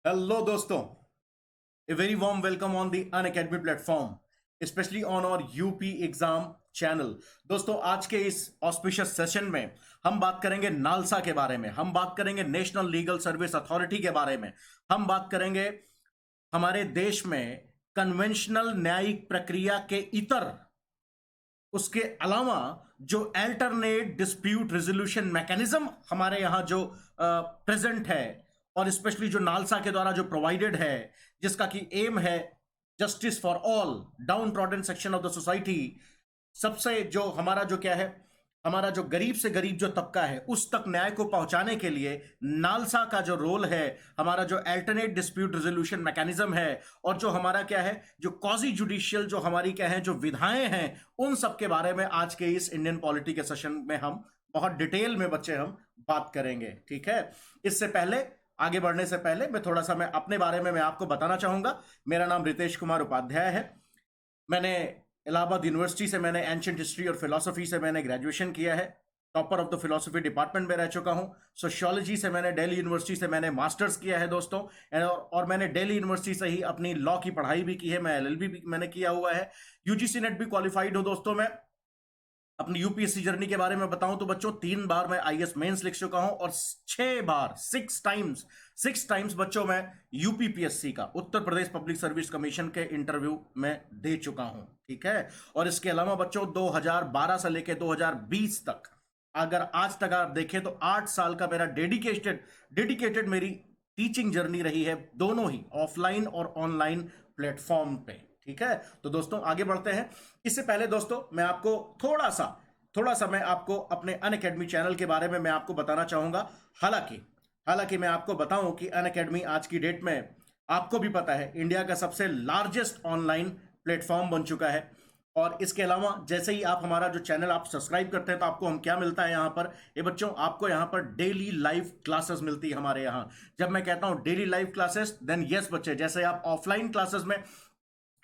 Hello दोस्तों, a very warm welcome on the Unacademy platform, specially on our UP exam channel. दोस्तों, आज के इस ऑस्पिशियस सेशन में हम बात करेंगे नालसा के बारे में, हम बात करेंगे नेशनल लीगल सर्विस अथॉरिटी के बारे में, हम बात करेंगे हमारे देश में कन्वेंशनल न्यायिक प्रक्रिया के इतर, उसके अलावा जो अल्टरनेट डिस्प्यूट रेजोल्यूशन मैकेनिज्म हमारे यहां जो प्रेजेंट है, और स्पेशली जो नालसा के द्वारा जो प्रोवाइडेड है, जिसका कि एम है justice for all down trodden section of the society. सबसे जो हमारा जो क्या है, हमारा जो गरीब से गरीब जो तबका है उस तक न्याय को पहुंचाने के लिए नालसा का जो रोल है, हमारा जो अल्टरनेट डिस्प्यूट रेजोल्यूशन मैकेनिज्म है, और जो हमारा क्या है, जो क्वाजी जुडिशियल जो हमारी क्या है, जो विधाएं हैं, उन सब के बारे में आज के इस इंडियन पॉलिटी के सेशन में हम बहुत डिटेल में बच्चे हम बात करेंगे। ठीक है, इससे पहले आगे बढ़ने से पहले मैं अपने बारे में मैं आपको बताना चाहूंगा। मेरा नाम रितेश कुमार उपाध्याय है। मैंने इलाहाबाद यूनिवर्सिटी से मैंने एंशिएंट हिस्ट्री और फिलोसफी से मैंने ग्रेजुएशन किया है। Topper of the philosophy department में रह चुका हूं। सोशियोलॉजी से मैंने दिल्ली यूनिवर्सिटी से मैंने मास्टर्स किया है दोस्तों। और मैंने दिल्ली यूनिवर्सिटी से ही अपनी लॉ की पढ़ाई भी की है। मैं एलएलबी भी मैंने किया हुआ है। यूजीसी नेट भी क्वालिफाइड हूं दोस्तों। मैं अपनी यूपीएससी जर्नी के बारे में बताऊं तो बच्चों, 3 बार मैं आईएएस मेंस लिख चुका हूं, और 6 बार 6 टाइम्स बच्चों मैं यूपीपीएससी का, Uttar Pradesh public service commission के इंटरव्यू में दे चुका हूं। ठीक है, और इसके अलावा बच्चों 2012 से लेकर 2020 तक, अगर आज तक आप देखें तो 8 साल का मेरा डेडिकेटेड मेरी टीचिंग जर्नी रही है, दोनों ही ऑफलाइन और ऑनलाइन प्लेटफॉर्म पे। ठीक है, तो दोस्तों आगे बढ़ते हैं। इससे पहले दोस्तों मैं आपको थोड़ा सा मैं आपको अपने अनअकैडमी चैनल के बारे में मैं आपको बताना चाहूंगा। हालांकि हालांकि मैं आपको बताऊं कि अनअकैडमी आज की डेट में, आपको भी पता है, इंडिया का सबसे लार्जेस्ट ऑनलाइन प्लेटफॉर्म बन चुका है। और इसके अलावा जैसे ही आप हमारा जो चैनल आप सब्सक्राइब करते हैं तो आपको हम क्या मिलता है यहाँ पर, ये बच्चों, आपको यहाँ पर डेली लाइव क्लासेस मिलती है हमारे यहाँ। जब मैं कहता हूँ daily live classes, then yes बच्चे, जैसे आप ऑफलाइन क्लासेस में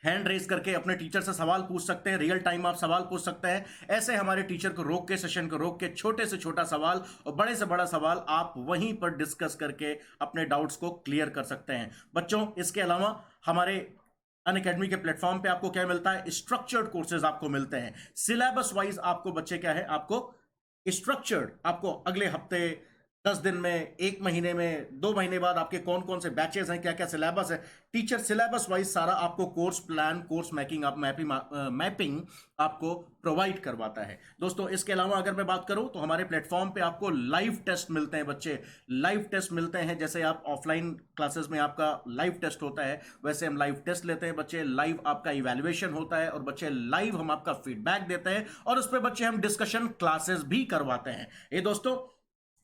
हैंड रेस करके अपने टीचर से सवाल पूछ सकते हैं, रियल टाइम आप सवाल पूछ सकते हैं, ऐसे हमारे टीचर को रोक के, सेशन को रोक के, छोटे से छोटा सवाल और बड़े से बड़ा सवाल आप वहीं पर डिस्कस करके अपने डाउट्स को क्लियर कर सकते हैं बच्चों। इसके अलावा हमारे अनअकैडमी के प्लेटफॉर्म पे आपको क्या मिलता है, स्ट्रक्चर्ड कोर्सेज आपको मिलते हैं। सिलेबस वाइज आपको बच्चे क्या है, आपको स्ट्रक्चर्ड, आपको अगले हफ्ते, 10 दिन में, 1 महीने में, 2 महीने बाद आपके कौन कौन से बैचेस हैं, क्या क्या सिलेबस है, टीचर सिलेबस वाइज सारा आपको कोर्स प्लान, कोर्स मैकिंग, आप मैपिंग आपको प्रोवाइड करवाता है दोस्तों। इसके अलावा अगर मैं बात करूं तो हमारे प्लेटफॉर्म पे आपको लाइव टेस्ट मिलते हैं बच्चे, लाइव टेस्ट मिलते हैं। जैसे आप ऑफलाइन क्लासेस में आपका लाइव टेस्ट होता है, वैसे हम लाइव टेस्ट लेते हैं बच्चे, लाइव आपका इवैल्यूएशन होता है, और बच्चे लाइव हम आपका फीडबैक देते हैं, और उस पर बच्चे हम डिस्कशन क्लासेस भी करवाते हैं। ये दोस्तों,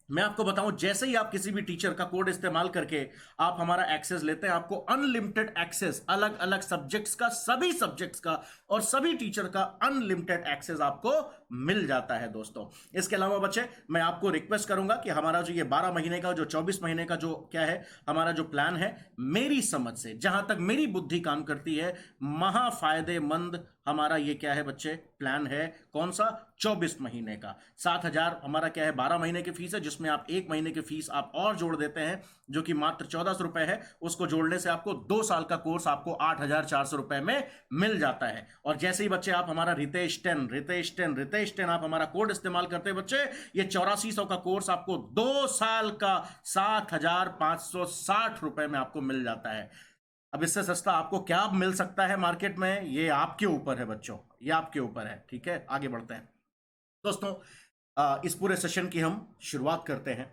मैं आपको बताऊं, जैसे ही आप किसी भी टीचर का कोड इस्तेमाल करके आप हमारा एक्सेस लेते हैं, आपको अनलिमिटेड एक्सेस, अलग अलग सब्जेक्ट्स का, सभी सब्जेक्ट्स का और सभी टीचर का अनलिमिटेड एक्सेस आपको मिल जाता है दोस्तों। इसके अलावा बच्चे, मैं आपको रिक्वेस्ट करूंगा कि हमारा जो ये 12 महीने का, जो 24 महीने का जो क्या है, हमारा जो प्लान है, मेरी समझ से, जहां तक मेरी बुद्धि काम करती है, महा फायदेमंद हमारा ये क्या है बच्चे, प्लान है। कौन सा? 24 महीने का। 7,000 हमारा क्या है, 12 महीने की फीस है, जिसमें आप 1 महीने की फीस आप और जोड़ देते हैं, जो कि मात्र 1400 रुपए है। उसको जोड़ने से आपको 2 साल का कोर्स आपको 8,400 रुपए में मिल जाता है। और जैसे ही बच्चे आप हमारा रितेश 10 आप हमारा कोड इस्तेमाल करते हैं बच्चे, ये 8400 का कोर्स आपको 2 साल का 7,560 रुपए में आपको मिल जाता है। अब इससे सस्ता आपको क्या मिल सकता है मार्केट में, ये आपके ऊपर है बच्चों, ये आपके ऊपर है। ठीक है, आगे बढ़ते हैं दोस्तों। इस पूरे सेशन की हम शुरुआत करते हैं,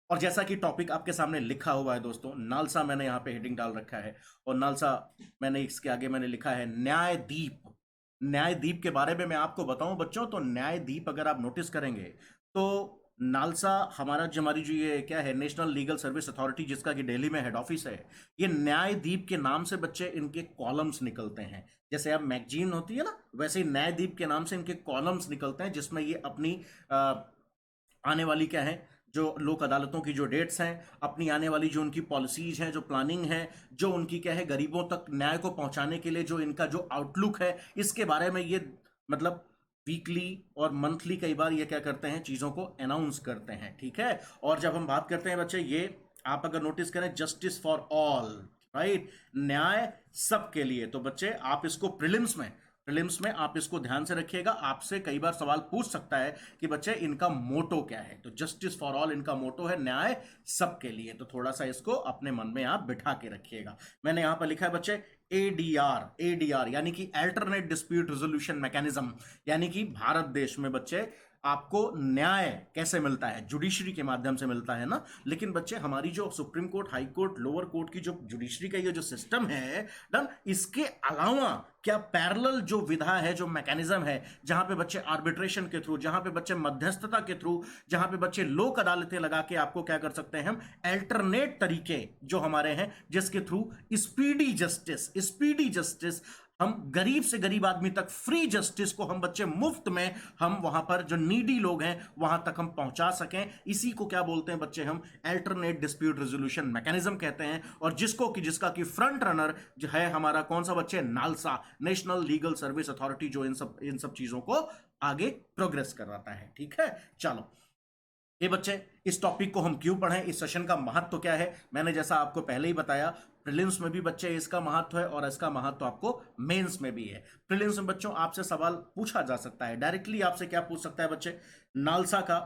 और जैसा कि टॉपिक आपके सामने लिखा हुआ है दोस्तों, नालसा मैंने यहाँ पे हेडिंग डाल रखा है, और नालसा मैंने इसके आगे मैंने लिखा है न्यायदीप। न्यायदीप के बारे में मैं आपको बताऊं बच्चों, तो न्यायदीप अगर आप नोटिस करेंगे तो नालसा हमारी जो ये क्या है, नेशनल लीगल सर्विस अथॉरिटी, जिसका कि दिल्ली में हेड ऑफिस है, ये न्यायदीप के नाम से बच्चे इनके कॉलम्स निकलते हैं। जैसे अब मैगजीन होती है ना, वैसे ही न्यायदीप के नाम से इनके कॉलम्स निकलते हैं, जिसमें ये अपनी आने वाली क्या है, जो लोक अदालतों की जो डेट्स हैं, अपनी आने वाली जो उनकी पॉलिसीज हैं, जो प्लानिंग है, जो उनकी क्या है, गरीबों तक न्याय को पहुंचाने के लिए जो इनका जो आउटलुक है, इसके बारे में ये मतलब वीकली और मंथली कई बार ये क्या करते हैं, चीज़ों को अनाउंस करते हैं। ठीक है, और जब हम बात करते हैं बच्चे, ये आप अगर नोटिस करें, जस्टिस फॉर ऑल, राइट, न्याय सबके लिए। तो बच्चे आप इसको प्रीलिम्स में आप इसको ध्यान से रखिएगा। आपसे कई बार सवाल पूछ सकता है कि बच्चे इनका मोटो क्या है। तो जस्टिस फॉर ऑल इनका मोटो है, न्याय सबके लिए। तो थोड़ा सा इसको अपने मन में आप बिठा के रखिएगा। मैंने यहां पर लिखा है बच्चे एडीआर यानी कि अल्टरनेट डिस्प्यूट रेजोल्यूशन मैकेनिज्म, यानी कि भारत देश में बच्चे आपको न्याय कैसे मिलता है, जुडिशरी के माध्यम से मिलता है ना। लेकिन बच्चे हमारी जो supreme court, high court, lower court की जो जुडिशरी का ये जो सिस्टम है डन, इसके अलावा क्या पैरेलल जो विधा है, जो मैकेनिज्म है, जहां पे बच्चे आर्बिट्रेशन के थ्रू, जहां पे बच्चे मध्यस्थता के थ्रू, जहां पे बच्चे लोक अदालतें लगा के आपको क्या कर सकते हैं हम, अल्टरनेट तरीके जो हमारे हैं, जिसके थ्रू स्पीडी जस्टिस, हम गरीब से गरीब आदमी तक फ्री जस्टिस को हम बच्चे मुफ्त में हम वहां पर जो नीडी लोग हैं वहां तक हम पहुंचा सकें। इसी को क्या बोलते हैं बच्चे, हम अल्टरनेट डिस्प्यूट रेजोल्यूशन मैकेनिज्म कहते हैं। और जिसका कि फ्रंट रनर जो है हमारा कौन सा बच्चे, NALSA, national legal service authority, जो इन सब चीजों को आगे प्रोग्रेस करवाता है। ठीक है, चलो ये बच्चे इस टॉपिक को हम क्यों पढ़ें, इस सेशन का महत्व क्या है, मैंने जैसा आपको पहले ही बताया, प्रीलिम्स में भी बच्चे इसका महत्व है और इसका महत्व आपको मेंस में भी है। प्रीलिम्स में बच्चों आपसे सवाल पूछा जा सकता है, डायरेक्टली आपसे क्या पूछ सकता है बच्चे, नालसा का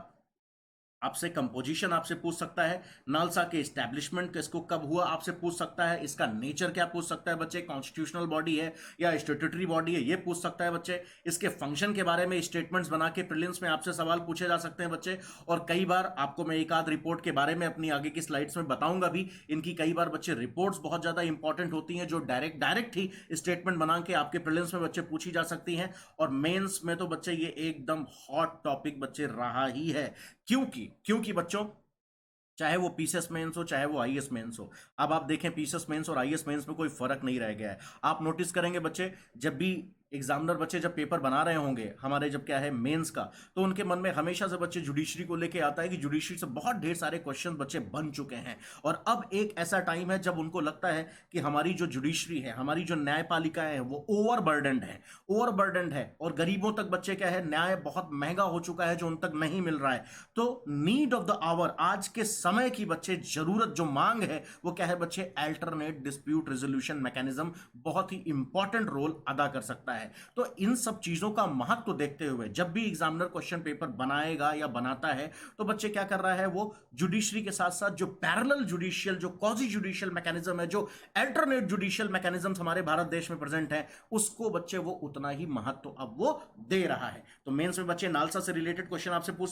आपसे कंपोजिशन आपसे पूछ सकता है, नालसा के एस्टैब्लिशमेंट इसको कब हुआ आपसे पूछ सकता है, इसका नेचर क्या पूछ सकता है बच्चे, कॉन्स्टिट्यूशनल बॉडी है या स्टैट्यूटरी बॉडी है, ये पूछ सकता है बच्चे। इसके फंक्शन के बारे में स्टेटमेंट्स बना के प्रीलिम्स में आपसे सवाल पूछे जा सकते हैं बच्चे। और कई बार आपको मैं एक आध रिपोर्ट के बारे में अपनी आगे की स्लाइड्स में बताऊंगा भी, इनकी कई बार बच्चे रिपोर्ट्स बहुत ज्यादा इंपॉर्टेंट होती हैं, जो डायरेक्ट ही स्टेटमेंट बना के आपके प्रीलिम्स में बच्चे पूछी जा सकती हैं। और मेंस में तो बच्चे ये एकदम हॉट टॉपिक बच्चे रहा ही है। क्योंकि बच्चों चाहे वो पीसीएस मेंस हो, चाहे वो आईएएस मेंस हो, अब आप देखें पीसीएस मेंस और आईएएस मेंस में कोई फर्क नहीं रह गया है। आप नोटिस करेंगे बच्चे, जब भी एग्जामिनर बच्चे जब पेपर बना रहे होंगे हमारे, जब क्या है मेंस का, तो उनके मन में हमेशा से बच्चे जुडिशरी को लेके आता है कि जुडिशरी से बहुत ढेर सारे क्वेश्चन बच्चे बन चुके हैं। और अब एक ऐसा टाइम है जब उनको लगता है कि हमारी जो जुडिशरी है, हमारी जो न्यायपालिकाएं हैं वो ओवरबर्डनड है और गरीबों तक बच्चे क्या है, न्याय बहुत महंगा हो चुका है जो उन तक नहीं मिल रहा है। तो नीड ऑफ द आवर, आज के समय की बच्चे जरूरत, जो मांग है वो क्या है बच्चे, अल्टरनेट डिस्प्यूट रेजोल्यूशन मैकेनिज्म बहुत ही इंपॉर्टेंट रोल अदा कर सकता है। तो इन सब चीजों का महत्व देखते हुए जब भी एग्जामिनर क्वेश्चन पेपर बनाएगा या बनाता है, तो बच्चे क्या कर रहा है, वो जुडिशरी के साथ साथ जो पैरेलल जुडिशियल, जो क्वाजी जुडिशियल मैकेनिज्म है, जो अल्टरनेट जुडिशियल मैकेनिज्म हमारे भारत देश में प्रेजेंट है, उसको बच्चे वो उतना ही महत्व अब वो दे रहा है। तो मेंस में बच्चे नालसा से रिलेटेड क्वेश्चन आपसे पूछ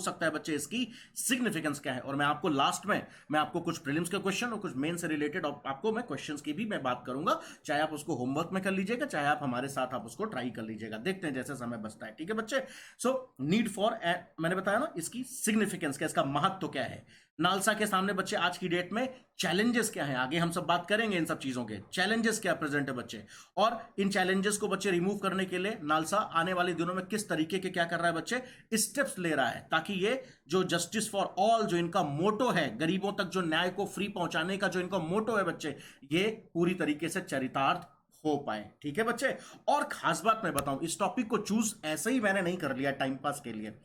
सकता है बच्चे इसकी सिग्निफिकेंस क्या है। और मैं आपको लास्ट में मैं आपको कुछ प्रीलिम्स के क्वेश्चन और कुछ मेन से रिलेटेड आपको मैं क्वेश्चंस की भी मैं बात करूंगा, चाहे आप उसको होमवर्क में कर लीजिएगा, चाहे आप हमारे साथ आप उसको ट्राई कर लीजिएगा, देखते हैं जैसे समय बचता है। ठीक है बच्चे, सो नीड फॉर, मैंने बताया ना इसकी सिग्निफिकेंस क्या, इसका महत्व क्या है। नालसा के सामने बच्चे आज की डेट में चैलेंजेस क्या है, आगे हम सब बात करेंगे इन सब चीजों के, चैलेंजेस क्या प्रेजेंट है बच्चे, और इन चैलेंजेस को बच्चे रिमूव करने के लिए नालसा आने वाले दिनों में किस तरीके के क्या कर रहा है बच्चे, स्टेप्स ले रहा है, ताकि ये जो जस्टिस फॉर ऑल जो इनका मोटो है, गरीबों तक जो न्याय को फ्री पहुंचाने का जो इनका मोटो है बच्चे, ये पूरी तरीके से चरितार्थ हो पाए। ठीक है बच्चे, और खास बात मैं बताऊं, इस टॉपिक को चूज ऐसे ही मैंने नहीं कर लिया टाइम पास के लिए।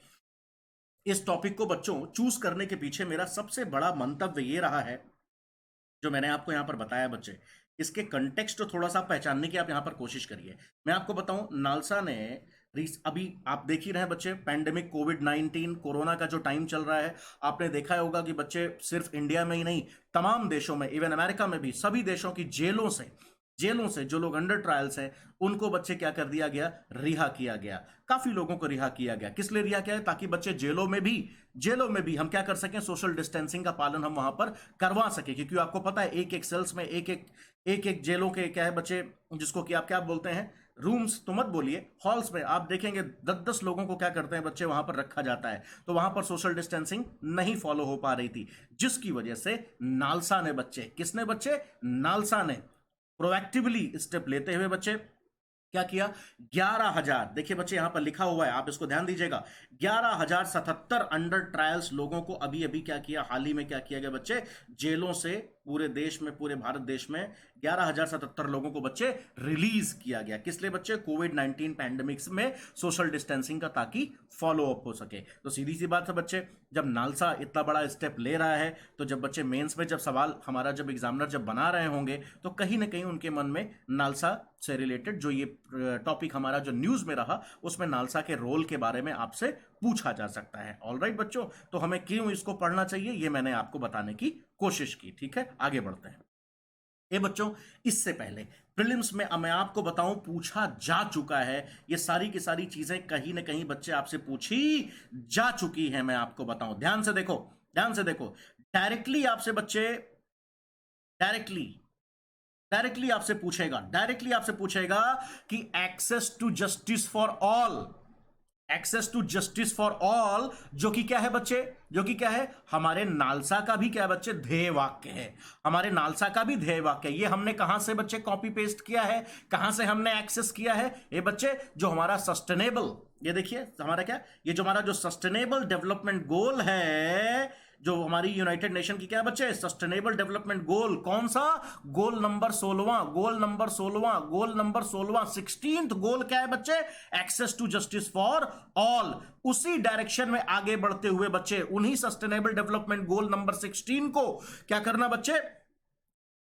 इस टॉपिक को बच्चों चूज करने के पीछे मेरा सबसे बड़ा मंतव्य ये रहा है, जो मैंने आपको यहां पर बताया बच्चे, इसके कंटेक्स्ट थोड़ा सा पहचानने की आप यहां पर कोशिश करिए। मैं आपको बताऊं, नालसा ने अभी आप देख ही रहे हैं बच्चे, पैंडेमिक कोविड-19 कोरोना का जो टाइम चल रहा है, आपने देखा होगा कि बच्चे सिर्फ इंडिया में ही नहीं, तमाम देशों में, इवन अमेरिका में भी, सभी देशों की जेलों से जो लोग अंडर ट्रायल्स हैं उनको बच्चे क्या कर दिया गया, रिहा किया गया। काफी लोगों को रिहा किया गया, किस लिए रिहा किया है, ताकि बच्चे जेलों में भी हम क्या कर सकें, सोशल डिस्टेंसिंग का पालन हम वहां पर करवा सके। क्योंकि आपको पता है एक एक सेल्स में एक जेलों के क्या है बच्चे, जिसको कि आप क्या बोलते हैं, रूम्स तो मत बोलिए, हॉल्स में आप देखेंगे 10-10 लोगों को क्या करते हैं बच्चे, वहां पर रखा जाता है। तो वहां पर सोशल डिस्टेंसिंग नहीं फॉलो हो पा रही थी, जिसकी वजह से नालसा ने बच्चे, किसने बच्चे, नालसा ने प्रोएक्टिवली स्टेप लेते हुए बच्चे क्या किया, 11,000, देखिए बच्चे यहां पर लिखा हुआ है, आप इसको ध्यान दीजिएगा, 11,077 अंडर ट्रायल्स लोगों को अभी अभी क्या किया, हाल ही में क्या किया गया बच्चे, जेलों से पूरे देश में, पूरे भारत देश में 11,077 लोगों को बच्चे रिलीज किया गया। किस लिए बच्चे? कोविड-19 पैंडेमिक्स में सोशल डिस्टेंसिंग का, ताकि फॉलो अप हो सके। तो सीधी सी बात है बच्चे, जब नालसा इतना बड़ा स्टेप ले रहा है, तो जब बच्चे मेंस में जब सवाल हमारा जब एग्जामिनर जब बना रहे होंगे, तो कहीं ना कहीं उनके मन में नालसा से रिलेटेड जो ये टॉपिक हमारा जो न्यूज में रहा, उसमें नालसा के रोल के बारे में आपसे पूछा जा सकता है। ऑलराइट बच्चों, तो हमें क्यों इसको पढ़ना चाहिए ये मैंने आपको बताने की कोशिश की। ठीक है, आगे बढ़ते हैं। ये बच्चों, इससे पहले प्रीलिम्स में मैं आपको बताऊं, पूछा जा चुका है, ये सारी की सारी चीजें कहीं ना कहीं बच्चे आपसे पूछी जा चुकी हैं। मैं आपको बताऊं, ध्यान से देखो, ध्यान से देखो। डायरेक्टली आपसे बच्चे, डायरेक्टली आपसे पूछेगा कि access to justice for all, access to justice for all, जो कि क्या है बच्चे? जो कि क्या है? हमारे नालसा का भी क्या है बच्चे? ध्येय वाक्य है। हमारे नालसा का भी ध्येय वाक्य है। ये हमने कहां से बच्चे कॉपी पेस्ट किया है? कहां से हमने एक्सेस किया है? ये बच्चे, जो हमारा सस्टेनेबल, ये देखिए हमारा क्या, ये जो हमारा जो सस्टेनेबल डेवलपमेंट गोल है, जो हमारी यूनाइटेड नेशन की क्या है बच्चे? Sustainable development goal. कौन सा? Goal number 16, goal number 16, goal number 16, 16th goal क्या है बच्चे? Access to justice for all. उसी डायरेक्शन में आगे बढ़ते हुए बच्चे, उन्हीं सस्टेनेबल डेवलपमेंट गोल नंबर 16 को क्या करना बच्चे?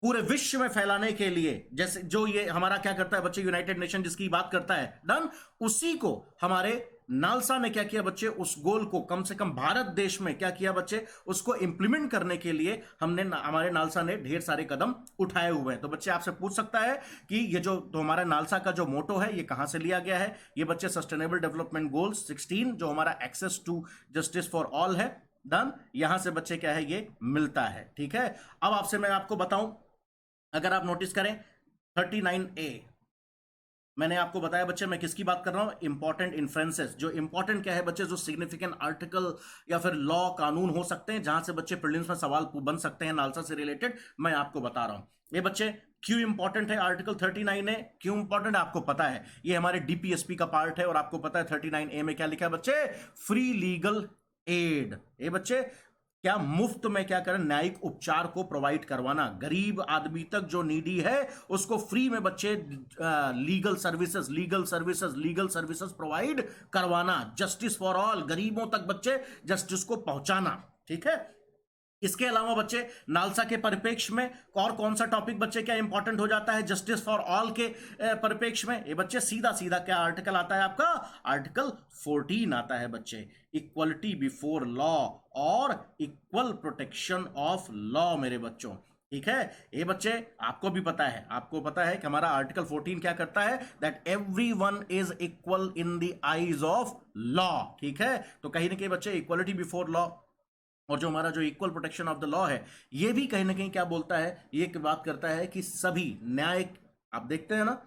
पूरे विश्व में फैलाने के लिए, जैसे जो ये हमारा क्या करता है बच्चे, यूनाइटेड नेशन जिसकी बात करता है, डन, उसी को हमारे नालसा ने क्या किया बच्चे? उस गोल को कम से कम भारत देश में क्या किया बच्चे? उसको इंप्लीमेंट करने के लिए हमारे नालसा ने ढेर सारे कदम उठाए हुए हैं। तो बच्चे आपसे पूछ सकता है कि ये जो तो हमारा नालसा का जो मोटो है, ये कहां से लिया गया है? ये बच्चे सस्टेनेबल डेवलपमेंट गोल 16, जो हमारा access to justice for all है, डन, यहां से बच्चे क्या है, ये मिलता है। ठीक है, अब आपसे मैं आपको बताऊं, अगर आप नोटिस करें 39A, मैंने आपको बताया बच्चे मैं किसकी बात कर रहा हूं? Important inferences. जो इंपॉर्टेंट क्या है बच्चे? जो सिग्निफिकेंट आर्टिकल या फिर लॉ, कानून हो सकते हैं, जहां से बच्चे प्रीलिम्स में सवाल बन सकते हैं नालसा से रिलेटेड, मैं आपको बता रहा हूं। ये बच्चे क्यों इंपॉर्टेंट है आर्टिकल 39A? क्यों इंपॉर्टेंट है आपको पता है? ये हमारे डीपीएसपी का पार्ट है, और आपको पता है 39A में क्या लिखा है बच्चे? Free legal add. ये बच्चे क्या मुफ्त में क्या करें? न्यायिक उपचार को प्रोवाइड करवाना, गरीब आदमी तक जो नीडी है उसको फ्री में बच्चे लीगल सर्विसेज प्रोवाइड करवाना। जस्टिस फॉर ऑल, गरीबों तक बच्चे जस्टिस को पहुंचाना। ठीक है, इसके अलावा बच्चे नालसा के परिप्रेक्ष्य में और कौन सा टॉपिक बच्चे क्या इंपॉर्टेंट हो जाता है जस्टिस फॉर ऑल के परिप्रेक्ष्य में? ये बच्चे सीधा सीधा क्या आर्टिकल आता है आपका? आर्टिकल 14 आता है बच्चे, इक्वलिटी बिफोर लॉ और इक्वल प्रोटेक्शन ऑफ लॉ मेरे बच्चों। ठीक है, ये बच्चे आपको भी पता है, आपको पता है कि हमारा आर्टिकल 14 क्या करता है? That everyone is equal in the eyes of law. ठीक है, तो कहीं ना कहीं बच्चे इक्वलिटी बिफोर लॉ और जो हमारा जो equal protection of the law है, ये भी कहीं ना कहीं क्या बोलता है? ये बात करता है कि सभी न्याय, आप देखते हैं ना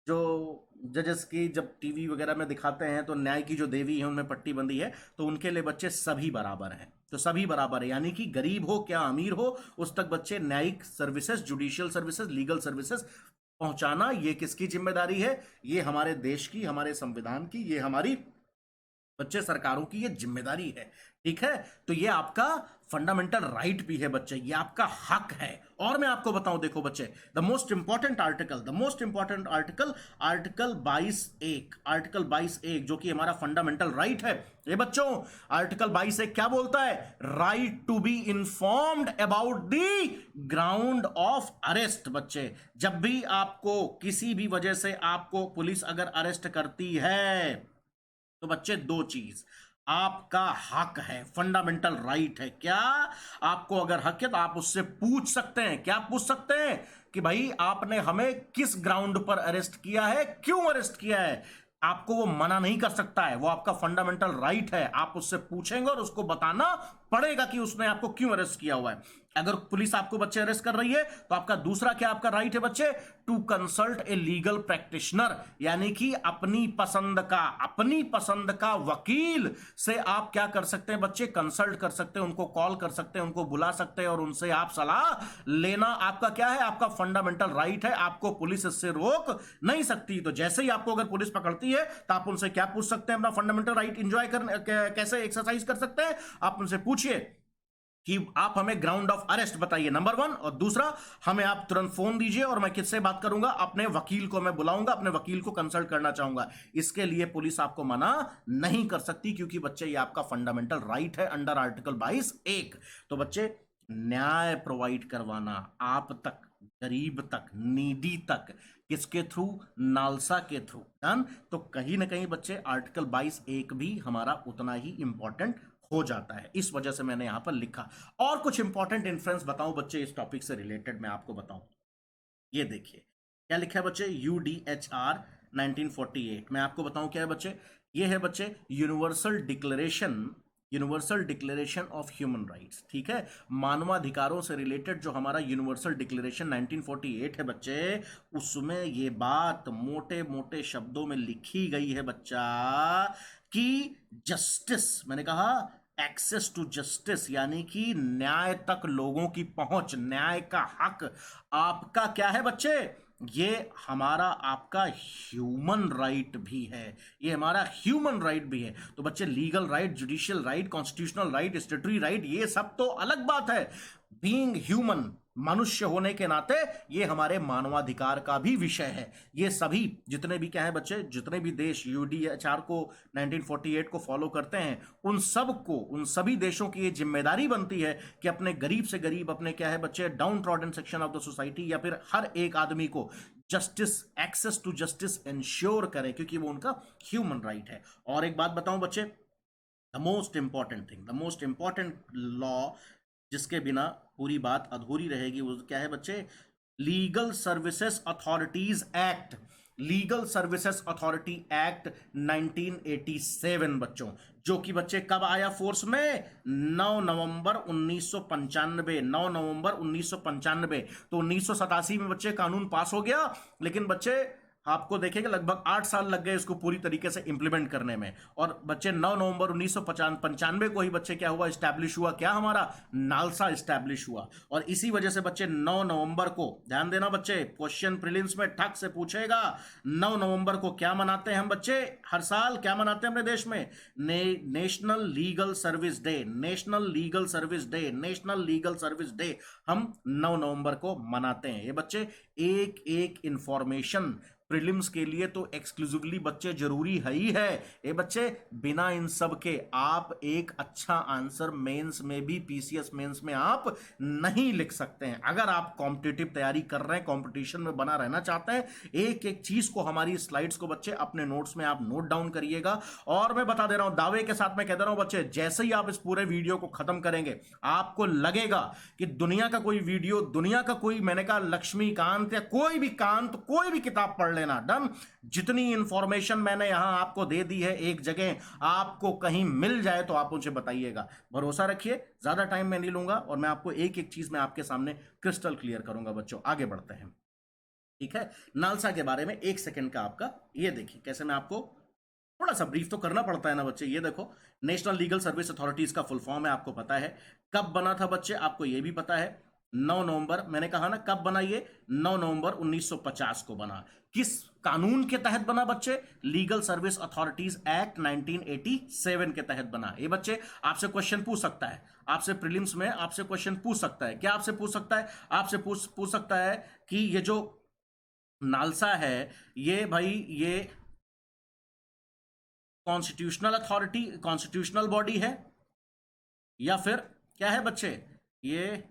जो जजेस की जब टीवी वगैरह में दिखाते हैं, तो न्याय की जो देवी है उनमें पट्टी बंदी है, तो उनके लिए बच्चे सभी बराबर हैं। तो सभी बराबर है, यानी कि गरीब हो क्या अमीर हो, उस तक बच्चे न्यायिक services, judicial services, legal services पहुंचाना, ये किसकी जिम्मेदारी है? ये हमारे देश की, हमारे संविधान की, ये हमारी बच्चे सरकारों की ये जिम्मेदारी है। ठीक है, तो ये आपका फंडामेंटल राइट भी है बच्चे, ये आपका हक है। और मैं आपको बताऊं, देखो बच्चे, the most important article article 22(1), article 22(1) जो कि हमारा फंडामेंटल राइट है। ये बच्चों, आर्टिकल 22(1) क्या बोलता है? Right to be informed about the ground of arrest. बच्चे, जब भी आपको किसी भी वजह से आपको पुलिस अगर अरेस्ट करती है, तो बच्चे दो चीज, आपका हक है, फंडामेंटल राइट है। क्या? आपको अगर हक है तो आप उससे पूछ सकते हैं। क्या पूछ सकते हैं? कि भाई आपने हमें किस ग्राउंड पर अरेस्ट किया है, क्यों अरेस्ट किया है? आपको वो मना नहीं कर सकता है, वो आपका फंडामेंटल राइट है। आप उससे पूछेंगे और उसको बताना पड़ेगा कि उसने आपको क्यों अरेस्ट किया हुआ है। अगर पुलिस आपको बच्चे अरेस्ट कर रही है, तो आपका दूसरा क्या आपका राइट है बच्चे? To consult a legal practitioner, यानी कि अपनी पसंद का वकील से आप क्या कर सकते हैं बच्चे? कंसल्ट कर सकते हैं, उनको कॉल कर सकते हैं, उनको बुला सकते हैं और उनसे आप सलाह लेना आपका क्या है? आपका फंडामेंटल राइट है। आपको पुलिस इससे रोक नहीं सकती। तो जैसे ही आपको अगर पुलिस पकड़ती है, तो आप उनसे क्या पूछ सकते हैं? अपना फंडामेंटल राइट एंजॉय कर कैसे एक्सरसाइज कर सकते हैं? आप उनसे पूछिए कि आप हमें ग्राउंड ऑफ अरेस्ट बताइए, नंबर वन, और दूसरा हमें आप तुरंत फोन दीजिए और मैं किससे बात करूंगा, अपने वकील को मैं बुलाऊंगा, अपने वकील को कंसल्ट करना चाहूंगा। इसके लिए पुलिस आपको मना नहीं कर सकती, क्योंकि बच्चे ये आपका फंडामेंटल राइट है अंडर आर्टिकल 22(1). तो बच्चे न्याय प्रोवाइड करवाना आप तक, गरीब तक, नीडी तक, किसके थ्रू, नालसा के थ्रू, डन। तो कहीं ना कहीं बच्चे आर्टिकल 22(1) भी हमारा उतना ही इंपॉर्टेंट हो जाता है, इस वजह से मैंने यहां पर लिखा। और कुछ इंपॉर्टेंट इन्फ्रेंस बताऊं बच्चे इस टॉपिक से रिलेटेड, मैं आपको बताऊं। ये देखिए क्या लिखा है बच्चे, UDHR 1948। मैं आपको बताऊं क्या है बच्चे, ये है बच्चे universal declaration of human rights, ठीक है। मानवाधिकारों से रिलेटेड जो हमारा यूनिवर्सल डिक्लेरेशन 1948 है बच्चे, उसमें ये बात मोटे मोटे शब्दों में लिखी गई है बच्चा कि जस्टिस, मैंने कहा एक्सेस टू जस्टिस, यानी कि न्याय तक लोगों की पहुंच, न्याय का हक आपका क्या है बच्चे, ये हमारा आपका ह्यूमन राइट भी है, ये हमारा ह्यूमन राइट भी है। तो बच्चे legal right, judicial right, constitutional right, स्टेटरी right, ये सब तो अलग बात है। बीइंग ह्यूमन, मनुष्य होने के नाते ये हमारे मानवाधिकार का भी विषय है। ये सभी जितने भी क्या है बच्चे, जितने भी देश यूडीएचआर को 1948 को फॉलो करते हैं, उन सब को, उन सभी देशों की ये जिम्मेदारी बनती है कि अपने गरीब से गरीब, अपने क्या है बच्चे downtrodden section of the society, या फिर हर एक आदमी को justice, access to justice ensure करें, क्योंकि वो उनका ह्यूमन राइट है। और एक बात बताऊं बच्चे, the most important thing, the most important law जिसके बिना पूरी बात अधूरी रहेगी, वो क्या है बच्चे, legal services authorities act, legal services authority act 1987 बच्चों, जो कि बच्चे कब आया फोर्स में, 9 नवंबर 1995, 9 नवंबर 1995। तो 1987 में बच्चे कानून पास हो गया, लेकिन बच्चे आपको देखेंगे लगभग 8 साल लग गए इसको पूरी तरीके से इंप्लीमेंट करने में। और बच्चे 9 नवंबर 1995 को ही बच्चे क्या हुआ, स्टैब्लिश हुआ, क्या हमारा नालसा स्टैब्लिश हुआ। और इसी वजह से बच्चे 9 नवंबर को, ध्यान देना बच्चे, क्वेश्चन प्रीलिम्स में ठक से पूछेगा, 9 नवंबर को क्या मनाते हैं हम बच्चे, हर साल क्या मनाते हैं अपने देश में, national legal service day, national legal service day, national legal service day हम 9 नवंबर को मनाते हैं। ये बच्चे एक एक इंफॉर्मेशन प्रीलिम्स के लिए तो एक्सक्लूसिवली बच्चे जरूरी है ही है। ये बच्चे बिना इन सब के आप एक अच्छा आंसर मेंस में भी, पीसीएस मेंस में आप नहीं लिख सकते हैं। अगर आप कॉम्पिटिटिव तैयारी कर रहे हैं, कंपटीशन में बना रहना चाहते हैं, एक एक चीज को, हमारी स्लाइड्स को बच्चे अपने नोट्स में आप नोट डाउन करिएगा। और मैं बता दे रहा हूं, दावे के साथ मैं कह दे रहा हूं बच्चे, जैसे ही आप इस पूरे वीडियो को खत्म करेंगे, आपको लगेगा कि दुनिया का कोई वीडियो, दुनिया का कोई, मैंने कहा लक्ष्मीकांत या कोई भी कांत, कोई भी किताब पढ़ लेना, डन। जितनी इंफॉर्मेशन मैंने यहां आपको दे दी है, एक जगह आपको कहीं मिल जाए तो आप मुझे बताइएगा। भरोसा रखिए, ज्यादा टाइम मैं नहीं लूंगा और मैं आपको एक एक चीज में आपके सामने क्रिस्टल क्लियर करूंगा। बच्चों आगे बढ़ते हैं, ठीक है। नालसा के बारे में एक सेकंड का आपका, ये देखिए कैसे मैं आपको थोड़ा सा ब्रीफ तो करना पड़ता है ना बच्चे। ये देखो, नेशनल लीगल सर्विस अथॉरिटीज का फुल फॉर्म है, आपको पता है। कब बना था बच्चे, आपको ये भी पता है, 9 नवंबर, मैंने कहा ना कब बना, ये 9 नवंबर 1950 को बना। किस कानून के तहत बना बच्चे, लीगल सर्विस अथॉरिटीज एक्ट 1987 के तहत बना। ये बच्चे आपसे क्वेश्चन पूछ सकता है, आपसे प्रीलिम्स में आपसे क्वेश्चन पूछ सकता है, क्या आपसे पूछ सकता है, आपसे पूछ सकता है कि ये जो नालसा है, ये भाई, ये कॉन्स्टिट्यूशनल अथॉरिटी, कॉन्स्टिट्यूशनल बॉडी है, या फिर क्या है बच्चे, ये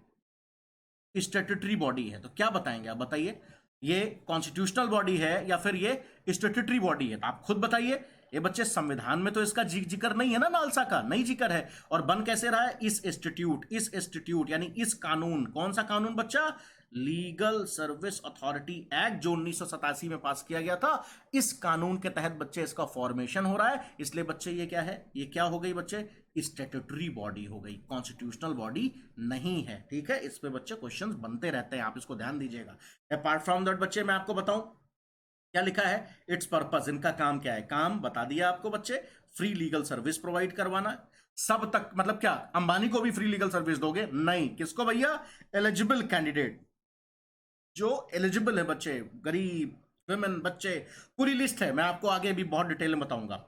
स्टैट्यूटरी बॉडी है। तो क्या बताएंगे आप, बताइए, ये कॉन्स्टिट्यूशनल बॉडी है या फिर ये स्टैट्यूटरी बॉडी है, तो आप खुद बताइए। ये बच्चे संविधान में तो इसका जिक्र नहीं है ना, नालसा का नहीं जिक्र है। और बन कैसे रहा है, इस इंस्टीट्यूट यानी इस कानून, कौन सा कानून बच्चा, लीगल सर्विस अथॉरिटी एक्ट, जो 1987 में पास किया गया था, इस कानून के तहत बच्चे इसका फॉर्मेशन हो रहा है। इसलिए बच्चे ये क्या है, ये क्या हो गई बच्चे, स्टैट्यूटरी बॉडी हो गई, कॉन्स्टिट्यूशनल बॉडी नहीं है, ठीक है। इस पे बच्चे क्वेश्चंस बनते रहते हैं, आप इसको ध्यान दीजिएगा। अपार्ट फ्रॉम दैट बच्चे, मैं आपको बताऊं क्या लिखा है, इट्स पर्पस, इनका काम क्या है, काम बता दिया आपको बच्चे, फ्री लीगल सर्विस प्रोवाइड करवाना सब तक। मतलब क्या, अंबानी को भी फ्री लीगल सर्विस दोगे, नहीं, किसको भैया, एलिजिबल कैंडिडेट, जो एलिजिबल है बच्चे, गरीब, विमेन, बच्चे, पूरी लिस्ट है, मैं आपको आगे भी बहुत डिटेल में बताऊंगा।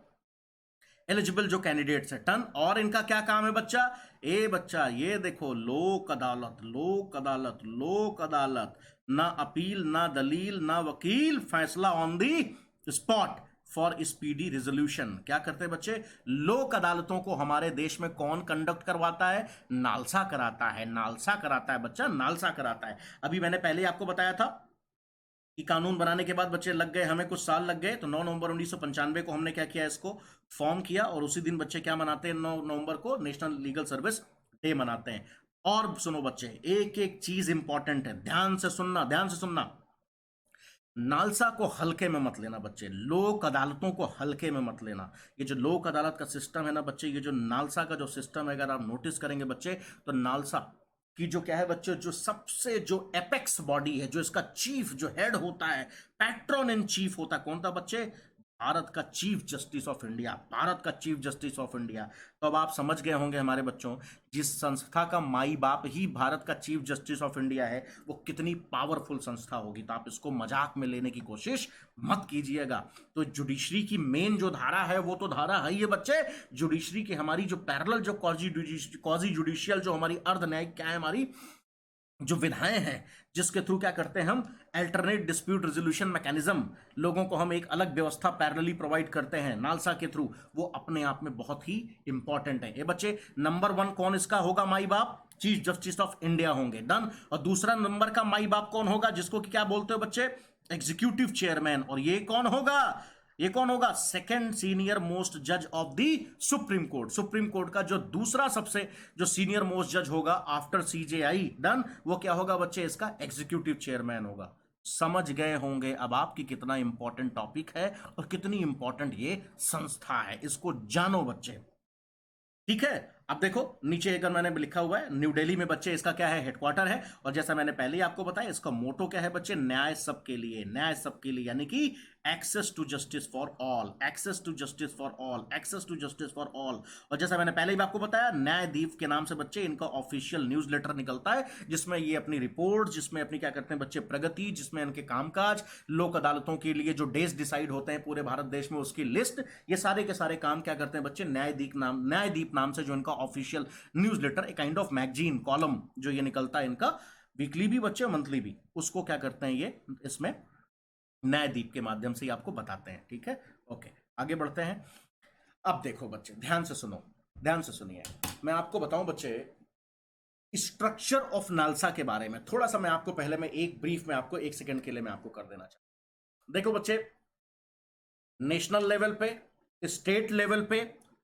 एलिजिबल जो कैंडिडेट्स है टन, और इनका क्या काम है बच्चा, ए बच्चा ये देखो, लोक अदालत, लोक अदालत, लोक अदालत, ना अपील ना दलील ना वकील, फैसला on the spot for speedy resolution. क्या करते हैं बच्चे, लोक अदालतों को हमारे देश में कौन कंडक्ट करवाता है, नालसा कराता है, नालसा कराता है बच्चा, नालसा कराता है। अभी मैंने पहले आपको बताया था कि कानून बनाने के बाद बच्चे लग गए, हमें कुछ साल लग गए, तो 9 नवंबर 1995 को हमने क्या किया, इसको फॉर्म किया, और उसी दिन बच्चे क्या मनाते हैं, 9 नवंबर को नेशनल लीगल सर्विस डे मनाते हैं। और सुनो बच्चे, एक एक चीज इंपॉर्टेंट है, ध्यान से सुनना, ध्यान से सुनना। नालसा को हल्के में मत लेना बच्चे, लोक अदालतों को हल्के में मत लेना। ये जो लोक अदालत का सिस्टम है ना बच्चे, ये जो नालसा का जो सिस्टम है, अगर आप नोटिस करेंगे बच्चे, तो नालसा की जो क्या है बच्चे, जो सबसे जो एपेक्स बॉडी है, जो इसका चीफ जो हेड होता है, पैट्रन इन चीफ होता है, कौन था बच्चे, भारत का chief justice of India, Bharat का चीफ जस्टिस ऑफ इंडिया। तो अब आप समझ गए होंगे हमारे बच्चों, जिस संस्था का माई बाप ही भारत का चीफ जस्टिस ऑफ इंडिया है, वो कितनी पावरफुल संस्था होगी। तो आप इसको मजाक में लेने की कोशिश मत कीजिएगा। तो जुडिशरी की मेन जो धारा है, वो तो धारा है ही है बच्चे, जुडिशरी की हमारी जो पैरेलल जो क्वाजी जुडिशियल जो हमारी अर्ध न्यायिक क्या है, हमारी जो विधाएं हैं, जिसके थ्रू क्या करते हैं हम, अल्टरनेट डिस्प्यूट रेजोल्यूशन मैकेनिज्म, लोगों को हम एक अलग व्यवस्था पैरेलली प्रोवाइड करते हैं नालसा के थ्रू, वो अपने आप में बहुत ही इंपॉर्टेंट है। ये बच्चे नंबर 1 कौन इसका होगा, माई बाप, चीफ जस्टिस ऑफ इंडिया होंगे, डन। और दूसरा नंबर का माई बाप कौन होगा, जिसको कि क्या बोलते हो बच्चे, एग्जीक्यूटिव चेयरमैन। और ये कौन होगा, ये कौन होगा, सेकंड सीनियर मोस्ट जज of the supreme court. Supreme court का जो दूसरा सबसे जो सीनियर मोस्ट जज होगा आफ्टर सीजेआई, डन, वो क्या होगा बच्चे, इसका एग्जीक्यूटिव चेयरमैन होगा। समझ गए होंगे अब आप कि कितना इंपॉर्टेंट टॉपिक है और कितनी इंपॉर्टेंट ये संस्था है, इसको जानो बच्चे, ठीक है। अब देखो नीचे अगर मैंने लिखा हुआ है, न्यू दिल्ली में बच्चे इसका क्या है, हेडक्वार्टर है। और जैसा मैंने पहले ही आपको बताया, इसका मोटो क्या है बच्चे, न्याय सबके लिए, न्याय सबके लिए, यानी कि access to justice for all, access to justice for all, access to justice for all. और जैसा मैंने पहले ही आपको बताया, न्यायदीप के नाम से बच्चे इनका ऑफिशियल न्यूज लेटर निकलता है, जिसमें ये अपनी रिपोर्ट, जिसमें अपनी क्या करते हैं बच्चे, प्रगति, जिसमें इनके कामकाज, लोक अदालतों के लिए जो डेज डिसाइड होते हैं पूरे भारत देश में, उसकी लिस्ट, ये सारे के सारे काम क्या करते हैं बच्चे, न्यायदीप नाम से जो इनका official newsletter, a kind of magazine column जो ये निकलता है इनका, वीकली भी बच्चे, मंथली भी, उसको क्या करते हैं ये इसमें न्यायदीप के माध्यम से आपको बताते हैं, ठीक है। ओके, आगे बढ़ते हैं। अब देखो बच्चे, ध्यान से सुनो, ध्यान से सुनिए, मैं आपको बताऊं बच्चे स्ट्रक्चर ऑफ नालसा के बारे में थोड़ा सा, मैं आपको पहले मैं एक ब्रीफ में आपको 1 सेकंड के लिए मैं आपको कर देना चाहता हूं। देखो बच्चे, नेशनल लेवल पे, स्टेट लेवल पे,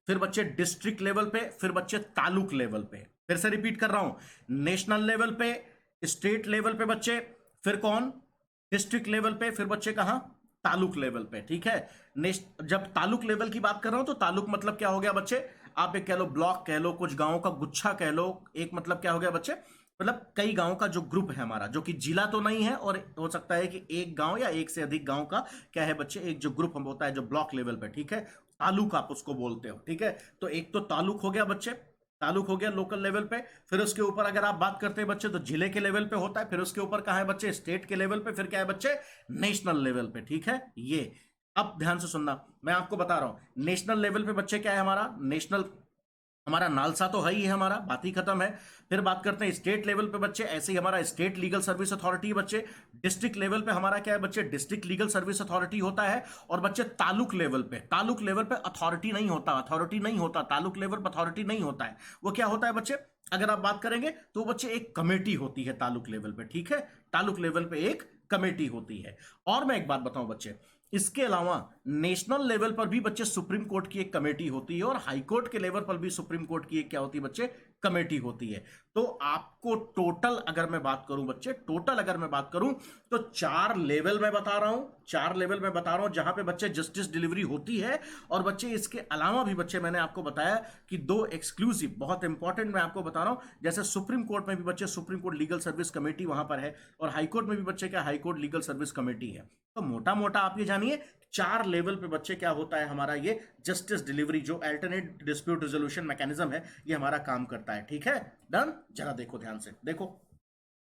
फिर बच्चे डिस्ट्रिक्ट लेवल पे, फिर बच्चे तालुक लेवल पे। फिर से रिपीट कर रहा हूं, नेशनल लेवल पे, स्टेट लेवल पे बच्चे, फिर कौन, डिस्ट्रिक्ट लेवल पे, फिर बच्चे कहां, तालुक लेवल पे, ठीक है। जब तालुक लेवल की बात कर रहा हूं, तो तालुक मतलब क्या हो गया बच्चे, आप एक कह लो ब्लॉक कह लो, कुछ गांवों का गुच्छा कह लो, एक मतलब क्या हो गया बच्चे, मतलब कई गांव का जो ग्रुप है हमारा, जो कि जिला तो नहीं है, और हो सकता है कि एक गांव या एक से अधिक गांव का क्या है बच्चे, एक जो ग्रुप हम होता है जो ब्लॉक लेवल पे, ठीक है, तालुक आप उसको बोलते हो, ठीक है। तो एक तो तालुक हो गया बच्चे, तालुक हो गया लोकल लेवल पे। फिर उसके ऊपर अगर आप बात करते हैं बच्चे, तो जिले के लेवल पे होता है। फिर उसके ऊपर कहा है बच्चे, स्टेट के लेवल पे। फिर क्या है बच्चे, नेशनल लेवल पे, ठीक है। ये अब ध्यान से सुनना, मैं आपको बता रहा हूं, नेशनल लेवल पे बच्चे क्या है हमारा, नेशनल हमारा नालसा तो है ही है, हमारा बात ही खत्म है। फिर बात करते हैं स्टेट लेवल पे बच्चे, ऐसे ही हमारा स्टेट लीगल सर्विस अथॉरिटी बच्चे। डिस्ट्रिक्ट लेवल पे हमारा क्या है बच्चे, डिस्ट्रिक्ट लीगल सर्विस अथॉरिटी होता है। और बच्चे तालुक लेवल पे, तालुक लेवल पे अथॉरिटी नहीं होता, अथॉरिटी नहीं होता, तालुक लेवल पर अथॉरिटी नहीं होता है। वो क्या होता है बच्चे, अगर आप बात करेंगे तो बच्चे एक कमेटी होती है तालुक लेवल पे, ठीक है। तालुक लेवल पे एक कमेटी होती है। और मैं एक बात बताऊं बच्चे, इसके अलावा नेशनल लेवल पर भी बच्चे सुप्रीम कोर्ट की एक कमेटी होती है, और हाई कोर्ट के लेवल पर भी सुप्रीम कोर्ट की एक क्या होती है बच्चे, कमेटी होती है। तो आपको टोटल अगर मैं बात करूं बच्चे, टोटल अगर मैं बात करूं, तो 4 लेवल में बता रहा हूं, 4 लेवल में बता रहा हूं जहां पे बच्चे जस्टिस डिलीवरी होती है। और बच्चे इसके अलावा भी बच्चे मैंने आपको बताया कि 2 एक्सक्लूसिव बहुत इंपॉर्टेंट मैं आपको बता रहा हूं, जैसे सुप्रीम कोर्ट में भी बच्चे supreme court legal service committee वहां पर है, और हाई कोर्ट में भी बच्चे क्या high court legal service committee है। तो मोटा मोटा आप ये जानिए 4 लेवल पे बच्चे क्या होता है हमारा ये जस्टिस डिलीवरी, जो अल्टरनेट डिस्प्यूट रेजोल्यूशन मैकेनिज्म है, ये हमारा काम करता है, ठीक है। डन, जरा देखो ध्यान से, देखो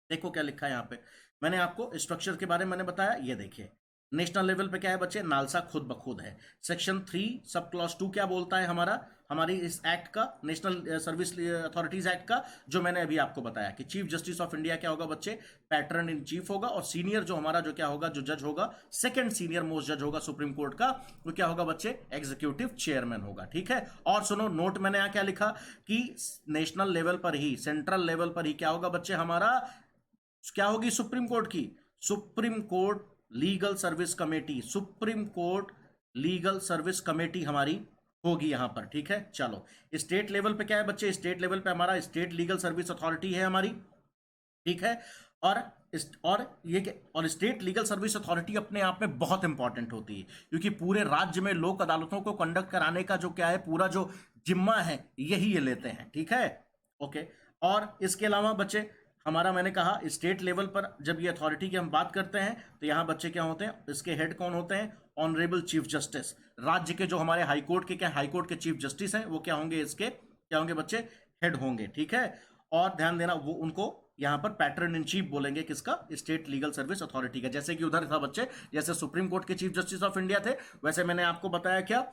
देखो क्या लिखा है यहाँ पे। मैंने आपको स्ट्रक्चर के बारे में मैंने बताया, ये देखिए नेशनल लेवल पे क्या है बच्चे, नालसा खुद ब खुद है। सेक्शन 3 सब क्लॉज 2 क्या बोलता है हमारा, हमारी इस एक्ट का, नेशनल सर्विस अथॉरिटीज एक्ट का, जो मैंने अभी आपको बताया कि चीफ जस्टिस ऑफ इंडिया क्या होगा बच्चे, पैटर्न इन चीफ होगा, और सीनियर जो हमारा जो क्या होगा, जो जज होगा, सेकंड सीनियर मोस्ट जज होगा सुप्रीम कोर्ट का, वो क्या होगा बच्चे, एग्जीक्यूटिव चेयरमैन होगा। ठीक है, और सुनो नोट मैंने यहाँ क्या लिखा कि नेशनल लेवल पर ही, सेंट्रल लेवल पर ही क्या होगा बच्चे हमारा, क्या होगी सुप्रीम कोर्ट की, supreme court legal service committee, supreme court legal service committee हमारी होगी यहां पर। ठीक है, चलो स्टेट लेवल पे क्या है बच्चे, स्टेट लेवल पे हमारा स्टेट लीगल सर्विस अथॉरिटी है हमारी। ठीक है, और और स्टेट लीगल सर्विस अथॉरिटी अपने आप में बहुत इंपॉर्टेंट होती है, क्योंकि पूरे राज्य में लोक अदालतों को कंडक्ट कराने का जो क्या है, पूरा जो जिम्मा है यही ये लेते हैं। ठीक है, ओके। और इसके अलावा बच्चे हमारा, मैंने कहा स्टेट लेवल पर जब ये अथॉरिटी की हम बात करते हैं तो यहाँ बच्चे क्या होते हैं, इसके हेड कौन होते हैं, ऑनरेबल चीफ जस्टिस। राज्य के जो हमारे हाईकोर्ट के क्या, हाईकोर्ट के चीफ जस्टिस हैं, वो क्या होंगे, इसके क्या होंगे बच्चे, हेड होंगे। ठीक है, और ध्यान देना वो उनको यहां पर पैटर्न इन चीफ बोलेंगे, किसका, स्टेट लीगल सर्विस अथॉरिटी का। जैसे कि उधर था बच्चे, जैसे सुप्रीम कोर्ट के चीफ जस्टिस ऑफ इंडिया थे, वैसे मैंने आपको बताया क्या,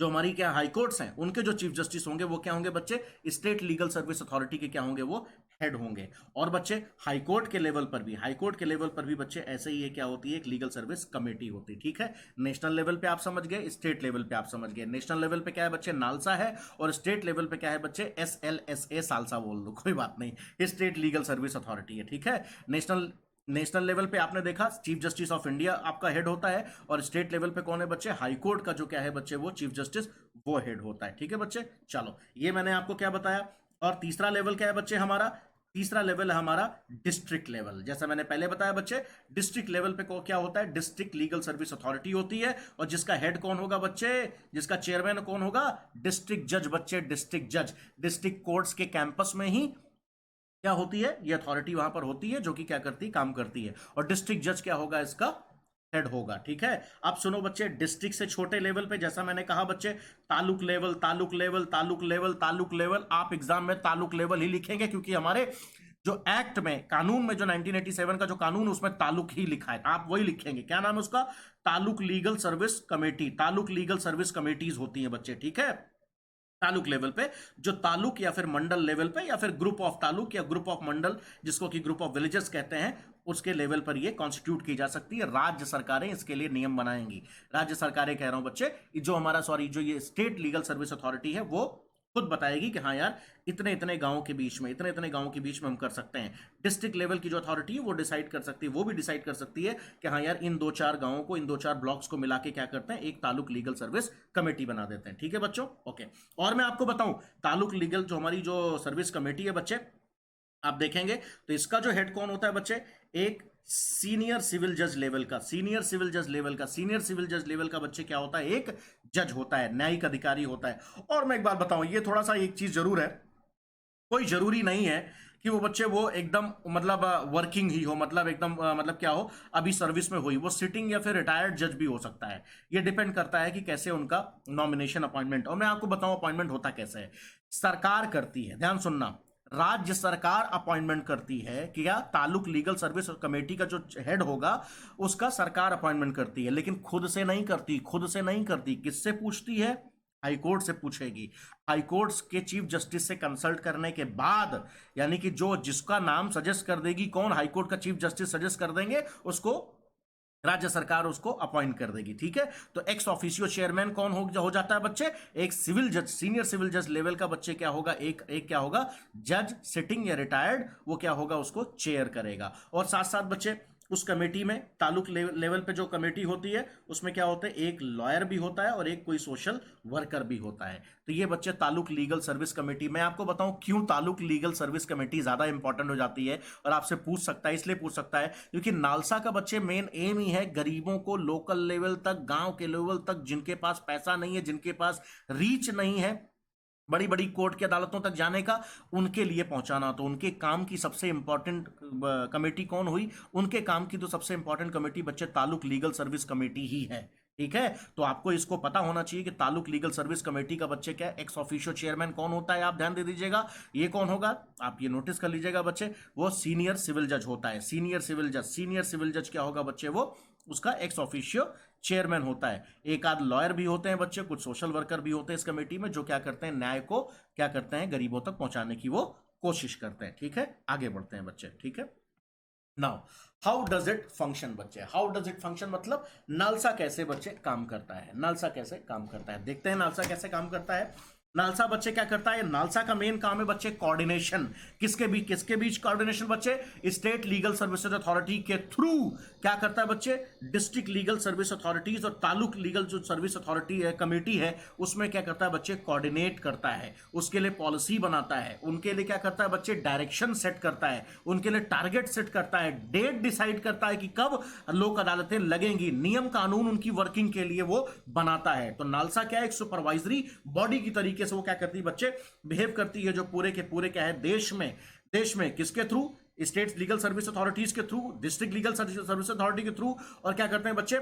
जो हमारी क्या हाई कोर्ट्स हैं उनके जो चीफ जस्टिस होंगे वो क्या होंगे बच्चे, स्टेट लीगल सर्विस अथॉरिटी के क्या होंगे, वो हेड होंगे। और बच्चे हाई कोर्ट के लेवल पर भी, हाई कोर्ट के लेवल पर भी बच्चे ऐसे ही है, क्या होती है, एक लीगल सर्विस कमेटी होती है। ठीक है, नेशनल लेवल पे आप समझ गए, स्टेट लेवल पे आप समझ गए। नेशनल लेवल पे क्या है बच्चे, नालसा है, और स्टेट लेवल पे क्या है बच्चे, SLSA, सालसा बोल दो कोई बात नहीं, स्टेट लीगल सर्विस अथॉरिटी है। ठीक है, नेशनल लेवल पे आपने देखा चीफ जस्टिस ऑफ इंडिया आपका हेड होता है, और स्टेट लेवल पे कौन है बच्चे, हाई कोर्ट का जो क्या है बच्चे, वो चीफ जस्टिस वो हेड होता है। ठीक है बच्चे, चलो ये मैंने आपको क्या बताया। और तीसरा लेवल क्या है बच्चे हमारा, तीसरा लेवल है हमारा डिस्ट्रिक्ट लेवल। जैसा मैंने पहले बताया बच्चे, डिस्ट्रिक्ट लेवल पे क्या होता है, डिस्ट्रिक्ट लीगल सर्विस अथॉरिटी होती है, और जिसका हेड कौन होगा बच्चे, जिसका चेयरमैन कौन होगा, डिस्ट्रिक्ट जज बच्चे, डिस्ट्रिक्ट जज। डिस्ट्रिक्ट कोर्ट्स के कैंपस में ही क्या होती है, ये अथॉरिटी वहां पर होती है, जो कि क्या करती है, काम करती है। और डिस्ट्रिक्ट जज क्या होगा, इसका हेड होगा। ठीक है, अब सुनो बच्चे, डिस्ट्रिक्ट से छोटे लेवल पे, जैसा मैंने कहा बच्चे, taluk level, taluk level, taluk level, taluk level, आप एग्जाम में तालुक लेवल ही लिखेंगे, क्योंकि हमारे जो एक्ट में, कानून में, जो 1987 का जो कानून, उसमें तालुक ही लिखा है, आप वही लिखेंगे। क्या नाम है उसका, taluk legal service committee, taluk legal service committees होती हैं बच्चे। ठीक है, तालुक लेवल पे, जो तालुक या फिर मंडल लेवल पे, या फिर ग्रुप ऑफ तालुक या ग्रुप ऑफ मंडल, जिसको कि ग्रुप ऑफ विलेजेस कहते हैं, उसके लेवल पर ये कॉन्स्टिट्यूट की जा सकती है। राज्य सरकारें इसके लिए नियम बनाएंगी, राज्य सरकारें कह रहा हूं बच्चे, जो हमारा सॉरी जो ये स्टेट लीगल सर्विस अथॉरिटी है, वो खुद बताएगी कि हाँ यार, इतने इतने गांवों के बीच में, इतने इतने गांवों के बीच में हम कर सकते हैं। डिस्ट्रिक्ट लेवल की जो अथॉरिटी है वो डिसाइड कर सकती है, वो भी डिसाइड कर सकती है कि हाँ यार, इन दो चार गांवों को, इन दो चार ब्लॉक्स को मिला के क्या करते हैं, एक तालुक लीगल सर्विस कमेटी बना देते हैं। ठीक है बच्चों, ओके। और मैं आपको बताऊं, तालुक लीगल जो हमारी जो सर्विस कमेटी है बच्चे, आप देखेंगे तो इसका जो हेड कौन होता है बच्चे, एक सीनियर सिविल जज लेवल का, सीनियर सिविल जज लेवल का, सीनियर सिविल जज लेवल का बच्चे क्या होता है, एक जज होता है, न्यायिक अधिकारी होता है। और मैं एक बात बताऊं, ये थोड़ा सा एक चीज जरूर है, कोई जरूरी नहीं है कि वो बच्चे वो एकदम मतलब वर्किंग ही हो, मतलब एकदम मतलब क्या हो, अभी सर्विस में हुई, वो सिटिंग या फिर रिटायर्ड जज भी हो सकता है। ये डिपेंड करता है कि कैसे उनका नॉमिनेशन अपॉइंटमेंट। और मैं आपको बताऊं अपॉइंटमेंट होता कैसे है, सरकार करती है, ध्यान सुनना, राज्य सरकार अपॉइंटमेंट करती है कि या तालुक लीगल सर्विस कमेटी का जो हेड होगा उसका सरकार अपॉइंटमेंट करती है, लेकिन खुद से नहीं करती, खुद से नहीं करती, किससे पूछती है, हाईकोर्ट से पूछेगी। हाईकोर्ट के चीफ जस्टिस से कंसल्ट करने के बाद, यानी कि जो जिसका नाम सजेस्ट कर देगी, कौन, हाईकोर्ट का चीफ जस्टिस सजेस्ट कर देंगे, उसको राज्य सरकार उसको अपॉइंट कर देगी। ठीक है, तो एक्स ऑफिशियो चेयरमैन कौन हो जाता है बच्चे, एक सिविल जज, सीनियर सिविल जज लेवल का बच्चे क्या होगा, एक क्या होगा, जज सिटिंग या रिटायर्ड, वो क्या होगा, उसको चेयर करेगा। और साथ साथ बच्चे उस कमेटी में, तालुक लेवल पे जो कमेटी होती है उसमें क्या होता है, एक लॉयर भी होता है और एक कोई सोशल वर्कर भी होता है। तो ये बच्चे तालुक लीगल सर्विस कमेटी। मैं आपको बताऊं क्यों तालुक लीगल सर्विस कमेटी ज्यादा इंपॉर्टेंट हो जाती है, और आपसे पूछ सकता है, इसलिए पूछ सकता है क्योंकि नालसा का बच्चे मेन एम ही है गरीबों को लोकल लेवल तक, गांव के लेवल तक, जिनके पास पैसा नहीं है, जिनके पास रीच नहीं है बड़ी बड़ी कोर्ट की अदालतों तक जाने का, उनके लिए पहुंचाना। तो उनके काम की सबसे इंपॉर्टेंट कमेटी कौन हुई, उनके काम की तो सबसे इंपॉर्टेंट कमेटी बच्चे तालुक लीगल सर्विस कमेटी ही है। ठीक है, तो आपको इसको पता होना चाहिए कि तालुक लीगल सर्विस कमेटी का बच्चे क्या, एक्स ऑफिशियो चेयरमैन कौन होता है, आप ध्यान दे दीजिएगा। ये कौन होगा, आप ये नोटिस कर लीजिएगा बच्चे, वो सीनियर सिविल जज होता है, सीनियर सिविल जज। सीनियर सिविल जज क्या होगा बच्चे, वो उसका एक्स ऑफिशियो चेयरमैन होता है। एक आध लॉयर भी होते हैं बच्चे, कुछ सोशल वर्कर भी होते हैं इस कमेटी में, जो क्या करते हैं, न्याय को क्या करते हैं, गरीबों तक पहुंचाने की वो कोशिश करते हैं। ठीक है, आगे बढ़ते हैं बच्चे। ठीक है, now how does it function बच्चे, हाउ डज इट फंक्शन मतलब नालसा कैसे बच्चे काम करता है, नालसा कैसे काम करता है, देखते हैं नालसा कैसे काम करता है। नालसा बच्चे क्या करता है, नालसा का मेन काम है बच्चे कोऑर्डिनेशन। किसके बीच कोऑर्डिनेशन बच्चे, स्टेट लीगल सर्विसेज अथॉरिटी के थ्रू क्या करता है बच्चे, डिस्ट्रिक्ट लीगल सर्विस अथॉरिटीज और तालुक लीगल जो सर्विस अथॉरिटी है, कमेटी है, उसमें क्या करता है बच्चे, कोऑर्डिनेट करता है, उसके लिए पॉलिसी बनाता है, उनके लिए क्या करता है बच्चे, डायरेक्शन सेट करता है, उनके लिए टारगेट सेट करता है, डेट डिसाइड करता है कि कब लोक अदालतें लगेंगी, नियम कानून उनकी वर्किंग के लिए वो बनाता है। तो नालसा क्या है, एक सुपरवाइजरी बॉडी की तरीके से वो क्या करती है बच्चे, बिहेव करती है, जो पूरे के पूरे क्या है, देश में किसके through, state legal service authorities के through, district legal service authority के थ्रू, और क्या करते हैं बच्चे,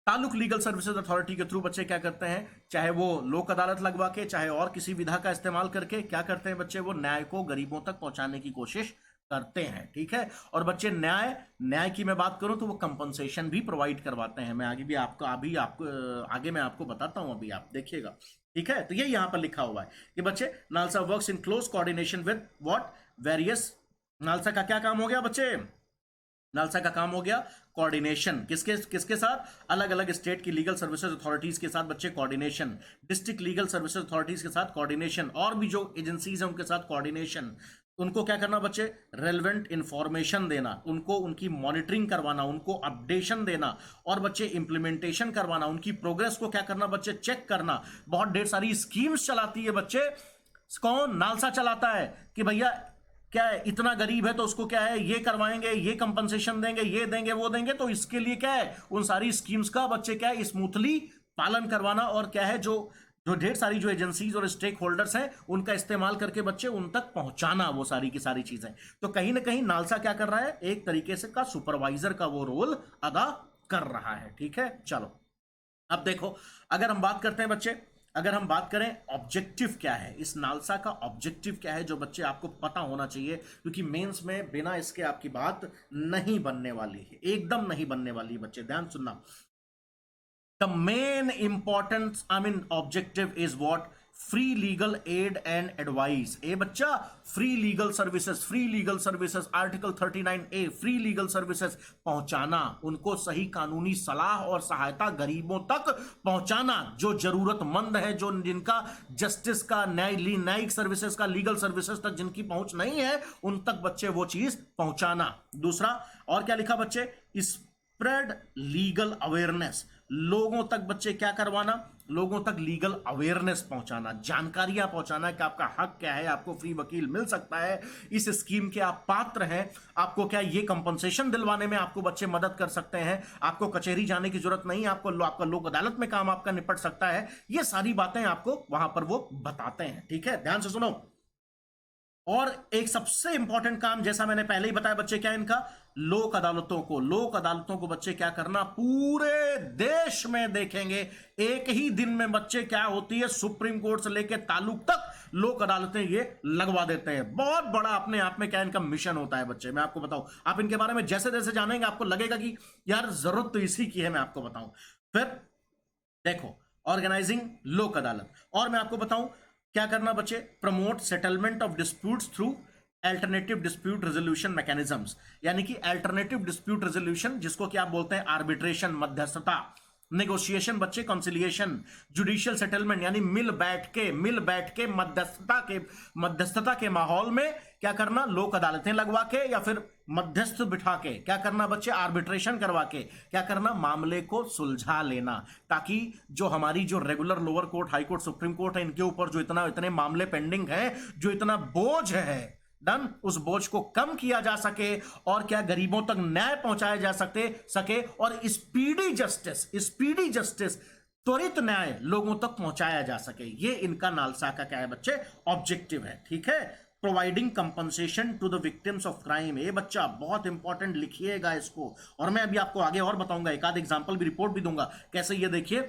तालुक लीगल सर्विसेज अथॉरिटी के थ्रू बच्चे क्या करते हैं, चाहे वो लोक अदालत लगवा के, चाहे और किसी विधा का इस्तेमाल करके क्या करते हैं बच्चे, वो न्याय को गरीबों तक पहुंचाने की कोशिश करते हैं। ठीक है, और बच्चे न्याय की मैं बात करूं तो वो कंपनसेशन भी प्रोवाइड करवाते हैं। मैं आगे मैं आपको बताता हूं, अभी आप देखिएगा। ठीक है, तो ये यहां पर लिखा हुआ है कि बच्चे NALSA works in close coordination with what various, NALSA का क्या काम हो गया बच्चे, नालसा का काम हो गया कोऑर्डिनेशन, किसके साथ, अलग अलग स्टेट की लीगल सर्विसेज अथॉरिटीज के साथ बच्चे coordination, district legal services authorities के साथ कोऑर्डिनेशन, और भी जो एजेंसीज हैं उनके साथ कोऑर्डिनेशन। उनको क्या करना बच्चे, रेलेवेंट इंफॉर्मेशन देना, उनको उनकी मॉनिटरिंग करवाना, उनको अपडेशन देना, और बच्चे इंप्लीमेंटेशन करवाना, उनकी प्रोग्रेस को क्या करना बच्चे, चेक करना। बहुत ढेर सारी स्कीम्स चलाती है बच्चे, कौन, नालसा चलाता है कि भैया क्या है, इतना गरीब है तो उसको क्या है, ये करवाएंगे, ये कंपनसेशन देंगे, ये देंगे, वो देंगे। तो इसके लिए क्या है, उन सारी स्कीम्स का बच्चे क्या है, स्मूथली पालन करवाना, और क्या है, जो जो ढेर सारी जो एजेंसीज और स्टेक होल्डर्स हैं उनका इस्तेमाल करके बच्चे उन तक पहुंचाना, वो सारी की सारी चीजें। तो कहीं ना कहीं नालसा क्या कर रहा है, एक तरीके से का सुपरवाइजर का वो रोल अदा कर रहा है। ठीक है, चलो अब देखो, अगर हम बात करते हैं बच्चे, अगर हम बात करें ऑब्जेक्टिव क्या है, इस नालसा का ऑब्जेक्टिव क्या है, जो बच्चे आपको पता होना चाहिए, क्योंकि मेंस में बिना इसके आपकी बात नहीं बनने वाली है, एकदम नहीं बनने वाली है बच्चे, ध्यान सुनना। The main important objective is what, free legal aid and advice. ए बच्चा, free legal services article 39A, free legal services पहुंचाना, उनको सही कानूनी सलाह और सहायता गरीबों तक पहुंचाना, जो जरूरतमंद है, जो जिनका जस्टिस का, न्यायिक सर्विसेज का, लीगल सर्विसेज तक जिनकी पहुंच नहीं है, उन तक बच्चे वो चीज पहुंचाना। दूसरा, और क्या लिखा बच्चे, स्प्रेड लीगल अवेयरनेस, लोगों तक बच्चे क्या करवाना, लोगों तक लीगल अवेयरनेस पहुंचाना, जानकारियां पहुंचाना कि आपका हक क्या है, आपको फ्री वकील मिल सकता है, इस स्कीम के आप पात्र हैं, आपको क्या ये कंपनसेशन दिलवाने में आपको बच्चे मदद कर सकते हैं, आपको कचहरी जाने की जरूरत नहीं, आपका लोक अदालत में काम आपका निपट सकता है। ये सारी बातें आपको वहां पर वो बताते हैं। ठीक है, ध्यान से सुनो। और एक सबसे इंपॉर्टेंट काम, जैसा मैंने पहले ही बताया बच्चे, क्या इनका, लोक अदालतों को बच्चे क्या करना, पूरे देश में देखेंगे एक ही दिन में बच्चे क्या होती है, सुप्रीम कोर्ट से लेकर तालुक तक लोक अदालतें ये लगवा देते हैं। बहुत बड़ा अपने आप में क्या इनका मिशन होता है बच्चे, मैं आपको बताऊं, आप इनके बारे में जैसे जैसे जानेंगे आपको लगेगा कि यार जरूरत तो इसी की है, मैं आपको बताऊं। फिर देखो, ऑर्गेनाइजिंग लोक अदालत, और मैं आपको बताऊं क्या करना बच्चे, promote settlement of disputes through alternative dispute resolution mechanisms, यानी कि अल्टरनेटिव डिस्प्यूट रेजोल्यूशन, जिसको क्या बोलते हैं, आर्बिट्रेशन, मध्यस्थता, नेगोशिएशन बच्चे, कंसिलिएशन, जुडिशियल सेटलमेंट, यानी मिल बैठ के मध्यस्थता के माहौल में क्या करना, लोक अदालतें लगवा के या फिर मध्यस्थ बिठा के क्या करना बच्चे, आर्बिट्रेशन करवा के क्या करना, मामले को सुलझा लेना, ताकि जो हमारी जो regular lower court, high court, supreme court है, इनके ऊपर जो इतने मामले पेंडिंग है, जो इतना बोझ है डन, उस बोझ को कम किया जा सके, और क्या गरीबों तक न्याय पहुंचाया जा सके और स्पीडी जस्टिस, त्वरित न्याय लोगों तक पहुंचाया जा सके। ये इनका नालसा का क्या है बच्चे, ऑब्जेक्टिव है। ठीक है, providing compensation to the victims of crime. ये बच्चा बहुत इंपॉर्टेंट, लिखिएगा इसको, और मैं अभी आपको आगे और बताऊंगा, एक आध एग्जांपल भी, रिपोर्ट भी दूंगा कैसे। ये देखिए,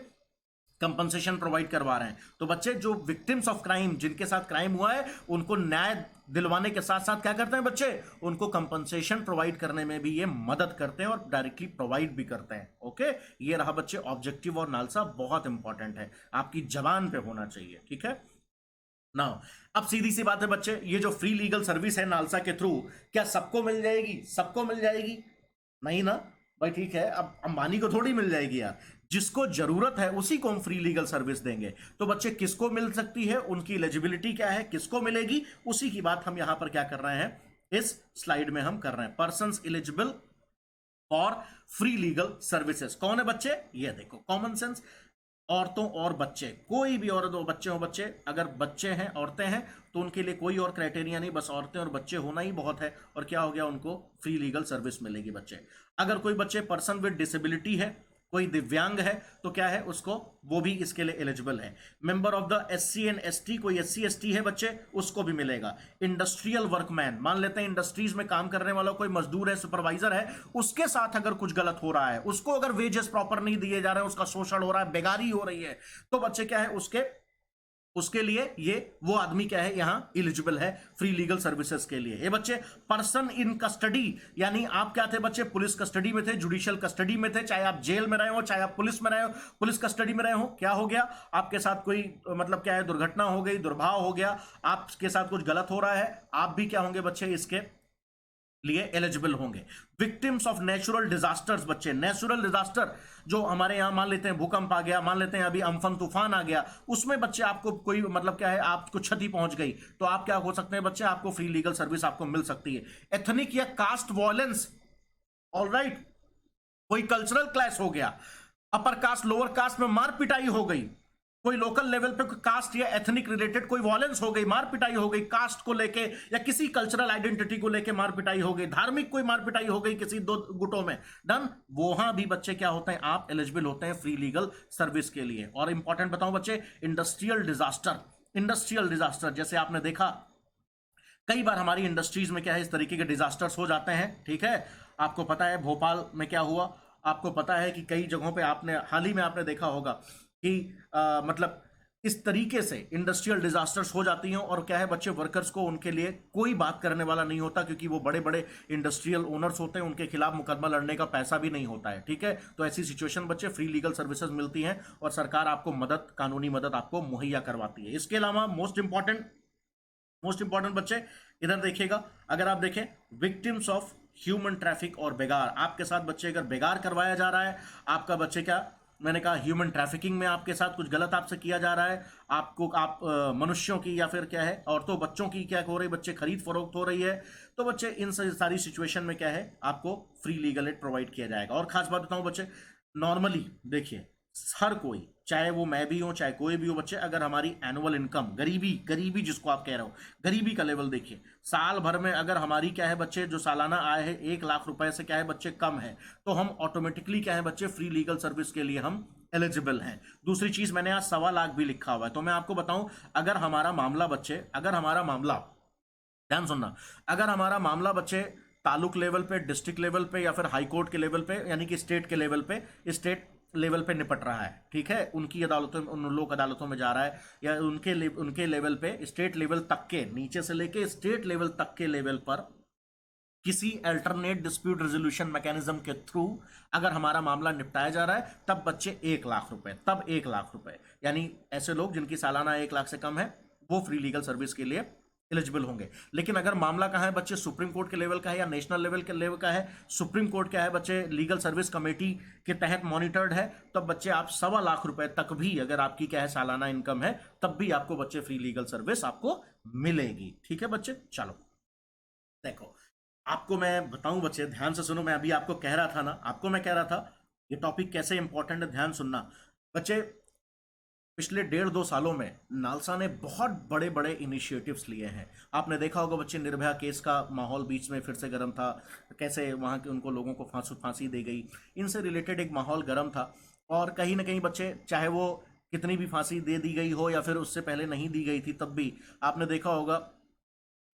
कंपनसेशन प्रोवाइड करवा रहे हैं। तो बच्चे जो विक्टिम्स ऑफ क्राइम, जिनके साथ क्राइम हुआ है, उनको न्याय दिलवाने के साथ साथ क्या करते हैं बच्चे, उनको कंपनसेशन प्रोवाइड करने में भी ये मदद करते हैं और डायरेक्टली प्रोवाइड भी करते हैं। ओके, ये रहा बच्चे ऑब्जेक्टिव और नालसा, बहुत इंपॉर्टेंट है, आपकी जबान पे होना चाहिए। ठीक है ना। अब सीधी सी बात है बच्चे, ये जो फ्री लीगल सर्विस है नालसा के थ्रू, क्या सबको मिल जाएगी? सबको मिल जाएगी नहीं ना भाई। ठीक है, अब अंबानी को थोड़ी मिल जाएगी यार, जिसको जरूरत है उसी को हम फ्री लीगल सर्विस देंगे। तो बच्चे किसको मिल सकती है, उनकी एलिजिबिलिटी क्या है, किसको मिलेगी, उसी की बात हम यहां पर क्या कर रहे हैं, इस स्लाइड में हम कर रहे हैं। Persons eligible for free legal services कौन है बच्चे, ये देखो, कॉमन सेंस, औरतों और बच्चे, कोई भी औरत हो, बच्चे हो, बच्चे अगर बच्चे हैं, औरतें हैं, तो उनके लिए कोई और क्राइटेरिया नहीं, बस औरतें और बच्चे होना ही बहुत है। और क्या हो गया, उनको फ्री लीगल सर्विस मिलेगी बच्चे। अगर कोई बच्चे पर्सन विद डिसेबिलिटी है, कोई दिव्यांग है, तो क्या है उसको, वो भी इसके लिए एलिजिबल है। Member of the SC and ST, कोई एससी एसटी है बच्चे, उसको भी मिलेगा। इंडस्ट्रियल वर्कमैन, मान लेते हैं इंडस्ट्रीज में काम करने वाला कोई मजदूर है, सुपरवाइजर है, उसके साथ अगर कुछ गलत हो रहा है, उसको अगर वेजेस प्रॉपर नहीं दिए जा रहे हैं, उसका शोषण हो रहा है, बेगारी हो रही है, तो बच्चे क्या है, उसके लिए ये वो आदमी क्या है, यहां एलिजिबल है फ्री लीगल सर्विसेज के लिए। ये बच्चे पर्सन इन कस्टडी, यानी आप क्या थे बच्चे, पुलिस कस्टडी में थे, जुडिशियल कस्टडी में थे, चाहे आप जेल में रहे हो, चाहे आप पुलिस में रहे हो, पुलिस कस्टडी में रहे हो, क्या हो गया, आपके साथ कोई मतलब क्या है, दुर्घटना हो गई, दुर्भाव हो गया, आपके साथ कुछ गलत हो रहा है, आप भी क्या होंगे बच्चे, इसके लिए एलिजिबल होंगे। विक्टिम्स ऑफ नेचुरल डिजास्टर्स, बच्चे नेचुरल डिजास्टर जो हमारे यहां, मान लेते हैं भूकंप आ गया, मान लेते हैं अभी अम्फन तूफान आ गया, उसमें बच्चे आपको कोई मतलब क्या है, आपको क्षति पहुंच गई, तो आप क्या हो सकते हैं बच्चे, आपको फ्री लीगल सर्विस आपको मिल सकती है। एथनिक या कास्ट वायलेंस, ऑलराइट, कोई कल्चरल क्लैश हो गया, अपर कास्ट लोअर कास्ट में मार पिटाई हो गई, कोई लोकल लेवल पे कास्ट या एथनिक रिलेटेड कोई वॉयलेंस हो गई, मार पिटाई हो गई, कास्ट को लेके या किसी कल्चरल आइडेंटिटी को लेके मार पिटाई हो गई, धार्मिक कोई मार पिटाई हो गई किसी दो गुटों में, डन, वहां भी बच्चे क्या होते हैं, आप एलिजिबल होते हैं फ्री लीगल सर्विस के लिए। और इंपॉर्टेंट बताऊं बच्चे, इंडस्ट्रियल डिजास्टर, इंडस्ट्रियल डिजास्टर जैसे आपने देखा कई बार हमारी इंडस्ट्रीज में क्या है, इस तरीके के डिजास्टर्स हो जाते हैं। ठीक है, आपको पता है भोपाल में क्या हुआ, आपको पता है कि कई जगहों पे आपने हाल ही में आपने देखा होगा कि मतलब इस तरीके से इंडस्ट्रियल डिजास्टर्स हो जाती हैं, और क्या है बच्चे, वर्कर्स को उनके लिए कोई बात करने वाला नहीं होता, क्योंकि वो बड़े बड़े इंडस्ट्रियल ओनर्स होते हैं, उनके खिलाफ मुकदमा लड़ने का पैसा भी नहीं होता है। ठीक है, तो ऐसी सिचुएशन बच्चे फ्री लीगल सर्विसेज मिलती हैं और सरकार आपको मदद, कानूनी मदद आपको मुहैया करवाती है। इसके अलावा मोस्ट इंपॉर्टेंट बच्चे इधर देखिएगा, अगर आप देखें विक्टिम्स ऑफ ह्यूमन ट्रैफिक और बेगार, आपके साथ बच्चे अगर बेगार करवाया जा रहा है, आपका बच्चे क्या, मैंने कहा ह्यूमन ट्रैफिकिंग में आपके साथ कुछ गलत आपसे किया जा रहा है, आपको आप मनुष्यों की या फिर क्या है, औरतों बच्चों की क्या हो रही, बच्चे खरीद फरोख्त हो रही है, तो बच्चे इन सारी सिचुएशन में क्या है, आपको फ्री लीगल एड प्रोवाइड किया जाएगा। और खास बात बताऊं बच्चे, नॉर्मली देखिए हर कोई, चाहे वो मैं भी हूं चाहे कोई भी हो बच्चे, अगर हमारी एनुअल इनकम, गरीबी गरीबी जिसको आप कह रहे हो, गरीबी का लेवल देखिए, साल भर में अगर हमारी क्या है बच्चे, जो सालाना आय है 1 लाख रुपए से क्या है बच्चे कम है, तो हम ऑटोमेटिकली क्या है बच्चे, फ्री लीगल सर्विस के लिए हम एलिजिबल हैं। दूसरी चीज, मैंने आज 1.25 लाख भी लिखा हुआ है, तो मैं आपको बताऊं, अगर हमारा मामला बच्चे, अगर हमारा मामला, ध्यान सुनना, अगर हमारा मामला बच्चे तालुक लेवल पे, डिस्ट्रिक्ट लेवल पे या फिर हाई कोर्ट के लेवल पे, यानी कि स्टेट के लेवल पे, स्टेट लेवल पे निपट रहा है, ठीक है, उनकी अदालतों में, उन लोक अदालतों में जा रहा है, या उनके लेवल पे, स्टेट लेवल तक के, नीचे से लेके स्टेट लेवल तक के लेवल पर किसी अल्टरनेट डिस्प्यूट रेजोल्यूशन मैकेनिज्म के थ्रू अगर हमारा मामला निपटाया जा रहा है, तब बच्चे 1 लाख रुपए, तब 1 लाख रुपए, यानी ऐसे लोग जिनकी सालाना 1 लाख से कम है, वो फ्री लीगल सर्विस के लिए एलिजिबल होंगे। लेकिन अगर मामला कहाँ है बच्चे, सुप्रीम कोर्ट के लेवल का है या नेशनल लेवल के लेवल का है, सुप्रीम कोर्ट क्या है बच्चे, लीगल सर्विस कमेटी के तहत मॉनिटर्ड है, तब बच्चे आप 1.25 लाख तक भी अगर आपकी क्या है सालाना इनकम है, तब भी आपको बच्चे फ्री लीगल सर्विस आपको मिलेगी। ठीक है बच्चे, चलो देखो, आपको मैं बताऊं बच्चे, ध्यान से सुनो, मैं अभी आपको कह रहा था ना, आपको मैं कह रहा था ये टॉपिक कैसे इंपॉर्टेंट है, ध्यान सुनना बच्चे। पिछले 1.5-2 सालों में नालसा ने बहुत बड़े बड़े इनिशिएटिव्स लिए हैं। आपने देखा होगा बच्चे, निर्भया केस का माहौल बीच में फिर से गर्म था, कैसे वहाँ के उनको लोगों को फांसी दी गई, इनसे रिलेटेड एक माहौल गर्म था। और कहीं ना कहीं बच्चे, चाहे वो कितनी भी फांसी दे दी गई हो या फिर उससे पहले नहीं दी गई थी, तब भी आपने देखा होगा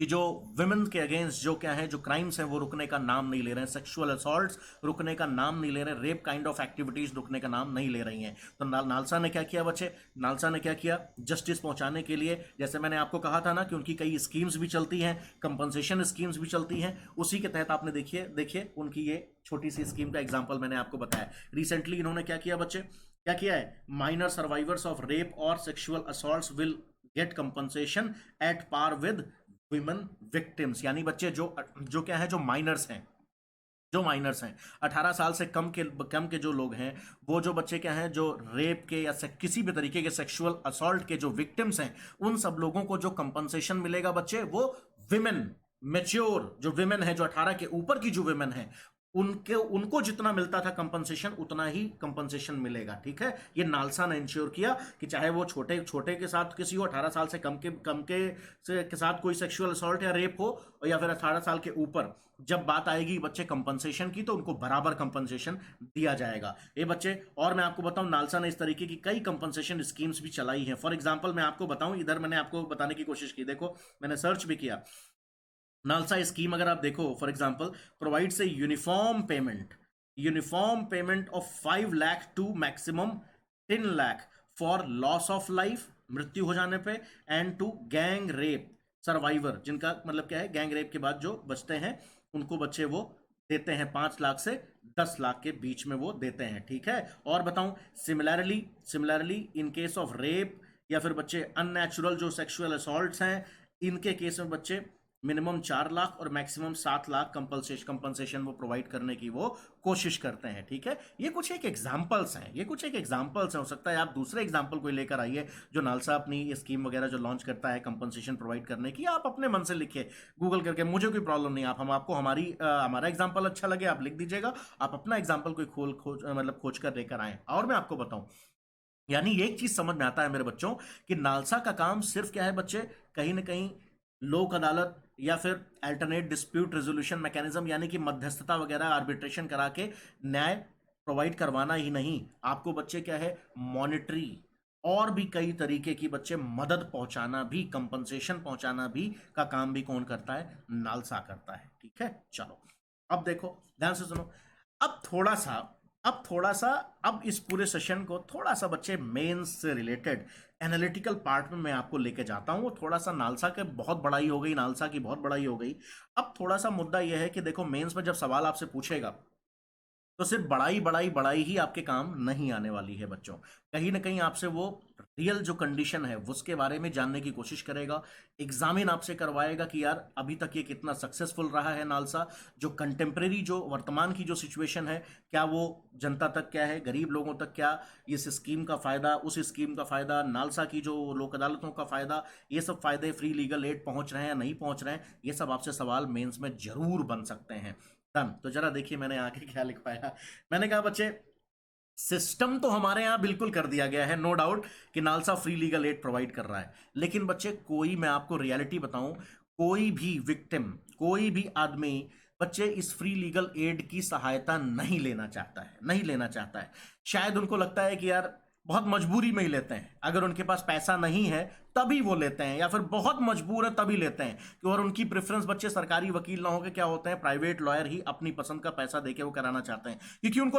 कि जो विमेन के अगेंस्ट जो क्या है जो क्राइम्स हैं वो रुकने का नाम नहीं ले रहे हैं, सेक्सुअल असॉल्ट्स रुकने का नाम नहीं ले रहे हैं, रेप काइंड ऑफ एक्टिविटीज रुकने का नाम नहीं ले रही हैं। तो नालसा ने क्या किया बच्चे, नालसा ने क्या किया, जस्टिस पहुंचाने के लिए, जैसे मैंने आपको कहा था ना कि उनकी कई स्कीम्स भी चलती हैं, कंपनसेशन स्कीम्स भी चलती हैं, उसी के तहत आपने देखिए देखिए उनकी ये छोटी सी स्कीम का एग्जाम्पल मैंने आपको बताया। रिसेंटली इन्होंने क्या किया बच्चे, क्या किया है, माइनर सर्वाइवर्स ऑफ रेप और sexual assaults will get compensation at par with women victims. यानी बच्चे जो जो क्या है, जो माइनर्स हैं, जो माइनर्स हैं 18 साल से कम के जो लोग हैं, वो जो बच्चे क्या हैं जो रेप के या किसी भी तरीके के सेक्सुअल असॉल्ट के जो विक्टिम्स हैं, उन सब लोगों को जो कंपनसेशन मिलेगा बच्चे, वो विमेन, मेच्योर जो विमेन है, जो 18 के ऊपर की जो विमेन है, उनके उनको जितना मिलता था कंपनसेशन उतना ही कंपनसेशन मिलेगा। ठीक है, ये नालसा ने इंश्योर किया कि चाहे वो छोटे छोटे के साथ किसी हो, 18 साल से कम के साथ कोई सेक्सुअल असॉल्ट या रेप हो, या फिर 18 साल के ऊपर, जब बात आएगी बच्चे कंपनसेशन की, तो उनको बराबर कंपनसेशन दिया जाएगा। ये बच्चे, और मैं आपको बताऊं नालसा ने इस तरीके की कई कंपनसेशन स्कीम्स भी चलाई हैं। फॉर एग्जांपल मैं आपको बताऊं, इधर मैंने आपको बताने की कोशिश की, देखो मैंने सर्च भी किया। नालसा स्कीम अगर आप देखो, for example provides a uniform payment of 5 lakh to maximum 10 lakh for loss of life, मृत्यु हो जाने पे, and to gang rape survivor, जिनका मतलब क्या है, गैंग रेप के बाद जो बचते हैं उनको बच्चे वो देते हैं 5 लाख से 10 लाख के बीच में वो देते हैं। ठीक है, और बताऊं, similarly in case of rape या फिर बच्चे अननेचुरल जो सेक्सुअल असॉल्ट्स हैं, इनके केस में बच्चे मिनिमम 4 लाख और मैक्सिमम 7 लाख कंपनसेशन वो प्रोवाइड करने की वो कोशिश करते हैं। ठीक है, ये कुछ एक एग्जांपल्स हैं, ये कुछ एक एग्जांपल्स हैं। हो सकता है आप दूसरे एग्जांपल कोई लेकर आइए, जो नालसा अपनी स्कीम वगैरह जो लॉन्च करता है कंपनसेशन प्रोवाइड करने की, आप अपने मन से लिखिए गूगल करके, मुझे कोई प्रॉब्लम नहीं। आप हम आपको हमारा एग्जाम्पल अच्छा लगे आप लिख दीजिएगा, आप अपना एग्जाम्पल कोई खोज कर लेकर आए। और मैं आपको बताऊं, यानी एक चीज समझ में आता है मेरे बच्चों, कि नालसा का काम सिर्फ क्या है बच्चे, कहीं ना कहीं लोक अदालत या फिर अल्टरनेट डिस्प्यूट रेजोल्यूशन मैकेनिज्म, यानी कि मध्यस्थता वगैरह आर्बिट्रेशन करा के न्याय प्रोवाइड करवाना ही नहीं, आपको बच्चे क्या है, मॉनिटरी और भी कई तरीके की बच्चे मदद पहुंचाना भी, कंपनसेशन पहुंचाना भी का काम भी कौन करता है, नालसा करता है। ठीक है, चलो अब देखो ध्यान से सुनो। अब थोड़ा सा अब इस पूरे सेशन को थोड़ा सा बच्चे मेंस से रिलेटेड एनालिटिकल पार्ट में मैं आपको लेके जाता हूं। वो थोड़ा सा नालसा के बहुत बड़ाई हो गई, नालसा की बहुत बड़ाई हो गई। अब थोड़ा सा मुद्दा यह है कि देखो मेंस में जब सवाल आपसे पूछेगा, तो सिर्फ बड़ाई ही आपके काम नहीं आने वाली है बच्चों। कहीं ना कहीं आपसे वो रियल जो कंडीशन है उसके बारे में जानने की कोशिश करेगा, एग्जामिन आपसे करवाएगा कि यार अभी तक ये कितना सक्सेसफुल रहा है नालसा, जो कंटेम्प्रेरी जो वर्तमान की जो सिचुएशन है, क्या वो जनता तक क्या है, गरीब लोगों तक क्या इस स्कीम का फायदा, उस स्कीम का फायदा, नालसा की जो लोक अदालतों का फायदा, ये सब फायदे फ्री लीगल एड पहुंच रहे हैं नहीं पहुंच रहे हैं, ये सब आपसे सवाल मेंस में जरूर बन सकते हैं। डन, तो जरा देखिए मैंने आगे क्या लिख पाया। मैंने कहा बच्चे, सिस्टम तो हमारे यहां बिल्कुल कर दिया गया है, नो डाउट कि NALSA free legal aid provide कर रहा है, लेकिन बच्चे कोई, मैं आपको रियलिटी बताऊं, कोई भी विक्टिम, कोई भी आदमी बच्चे इस फ्री लीगल एड की सहायता नहीं लेना चाहता है, नहीं लेना चाहता है। शायद उनको लगता है कि यार बहुत मजबूरी में ही लेते हैं, अगर उनके पास पैसा नहीं है तभी वो लेते हैं, या फिर बहुत मजबूर है तभी लेते हैं कि, और उनकी प्रेफरेंस बच्चे सरकारी वकील ना होकर क्या होते हैं, प्राइवेट लॉयर ही अपनी पसंद का पैसा देके वो कराना चाहते हैं, क्योंकि उनको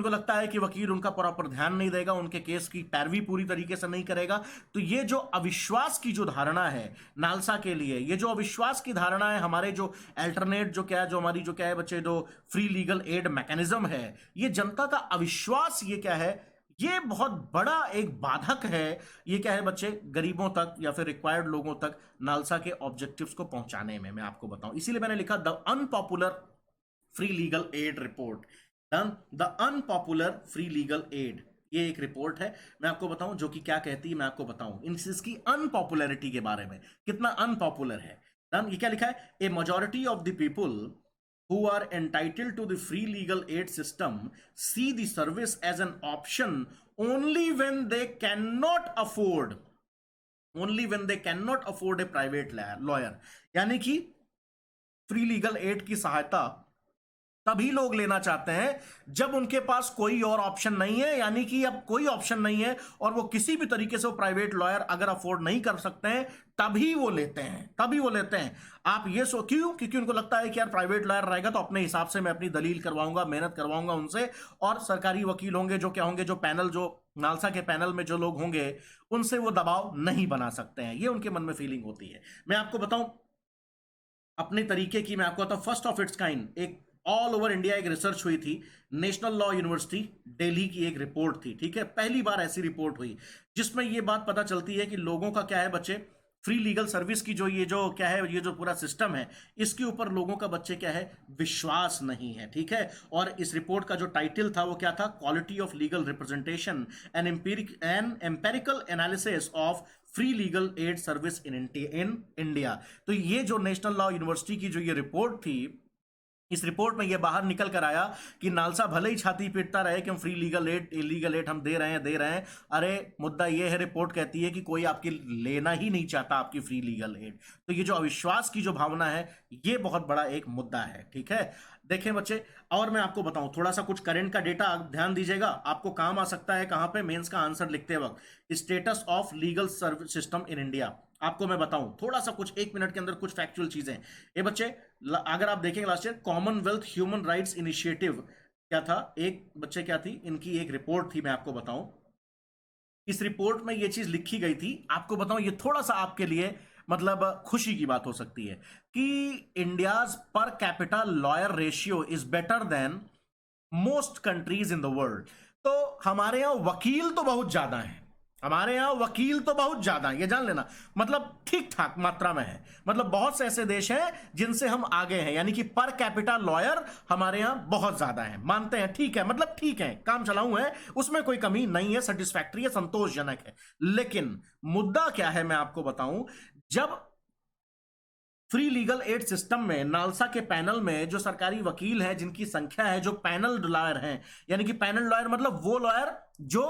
लगता है कि वकील उनका प्रॉपर ध्यान नहीं देगा, उनके केस की पैरवी पूरी तरीके से नहीं करेगा। तो ये जो अविश्वास की जो धारणा है नालसा के लिए, ये जो अविश्वास की धारणा है, हमारे जो अल्टरनेट जो क्या है, जो हमारी जो क्या है बच्चे, जो फ्री लीगल एड मैकेनिज्म है, ये जनता का अविश्वास, ये क्या है, ये बहुत बड़ा एक बाधक है। ये क्या है बच्चे, गरीबों तक या फिर रिक्वायर्ड लोगों तक नालसा के ऑब्जेक्टिव्स को पहुंचाने में, मैं आपको बताऊं, इसीलिए मैंने लिखा the unpopular free legal add report. The unpopular free legal add, ये एक रिपोर्ट है, मैं आपको बताऊं जो कि क्या कहती है, मैं आपको बताऊं इसकी अनपॉपुलैरिटी के बारे में, कितना अनपॉपुलर है। ये क्या लिखा है, ए majority of the people who are entitled to the free legal aid system see the service as an option only when they cannot afford a private lawyer। यानी कि फ्री लीगल एड की सहायता तभी लोग लेना चाहते हैं जब उनके पास कोई और ऑप्शन नहीं है, यानी कि अब कोई ऑप्शन नहीं है और वो किसी भी तरीके से वो प्राइवेट लॉयर अगर अफोर्ड नहीं कर सकते हैं तभी वो लेते हैं, तभी वो लेते हैं। आप ये क्यों? क्योंकि उनको लगता है कि यार प्राइवेट लॉयर रहेगा तो अपने हिसाब से मैं अपनी दलील करवाऊंगा, मेहनत करवाऊंगा उनसे, और सरकारी वकील होंगे जो क्या होंगे, जो पैनल, जो नालसा के पैनल में जो लोग होंगे उनसे वो दबाव नहीं बना सकते हैं। ये उनके मन में फीलिंग होती है। मैं आपको बताऊं अपने तरीके की, मैं आपको बताऊं फर्स्ट ऑफ इट्स काइंड एक ऑल ओवर इंडिया एक रिसर्च हुई थी, नेशनल लॉ यूनिवर्सिटी दिल्ली की एक रिपोर्ट थी, ठीक है, पहली बार ऐसी रिपोर्ट हुई जिसमें यह बात पता चलती है कि लोगों का क्या है बच्चे, फ्री लीगल सर्विस की जो ये जो क्या है, ये जो पूरा सिस्टम है इसके ऊपर लोगों का बच्चे क्या है, विश्वास नहीं है, ठीक है। और इस रिपोर्ट का जो टाइटल था वो क्या था, quality of legal representation an empirical analysis of free legal aid service in India. तो ये जो नेशनल लॉ यूनिवर्सिटी की जो ये रिपोर्ट थी, इस रिपोर्ट में ये बाहर निकल कर आया कि नालसा भले ही छाती पीटता रहे कि हम free legal aid, illegal aid हम दे रहे हैं, अरे मुद्दा ये है, रिपोर्ट कहती है कि कोई आपकी लेना ही नहीं चाहता आपकी फ्री लीगल एड। तो ये जो अविश्वास की जो भावना है ये बहुत बड़ा एक मुद्दा है, ठीक है। देखें बच्चे, और मैं आपको बताऊं थोड़ा सा कुछ करंट का डेटा, आप ध्यान दीजिएगा, आपको काम आ सकता है कहां पे, मेंस का आंसर लिखते वक्त। Status of legal service system in India, आपको मैं बताऊं थोड़ा सा कुछ, एक मिनट के अंदर कुछ फैक्चुअल चीजें। ये बच्चे अगर आप देखेंगे last year Commonwealth human rights initiative क्या था, एक बच्चे क्या थी, इनकी एक रिपोर्ट थी, मैं आपको बताऊं इस रिपोर्ट में ये चीज लिखी गई थी, आपको बताऊं ये थोड़ा सा आपके लिए मतलब खुशी की बात हो सकती है कि India's per capita lawyer ratio is better than most countries in the world. तो हमारे यहां वकील तो बहुत ज्यादा है, हमारे यहां वकील तो बहुत ज्यादा है, ये जान लेना, मतलब ठीक ठाक मात्रा में है, मतलब बहुत से ऐसे देश हैं जिनसे हम आगे हैं, यानी कि पर कैपिटा लॉयर हमारे यहां बहुत ज्यादा है, मानते हैं, ठीक है, मतलब ठीक है, काम चलाऊ है, उसमें कोई कमी नहीं है, सेटिस्फैक्ट्री है, संतोषजनक है। लेकिन मुद्दा क्या है मैं आपको बताऊं, जब फ्री लीगल एड सिस्टम में नालसा के पैनल में जो सरकारी वकील हैं जिनकी संख्या है, जो पैनल लॉयर हैं, यानी कि पैनल लॉयर मतलब वो लॉयर जो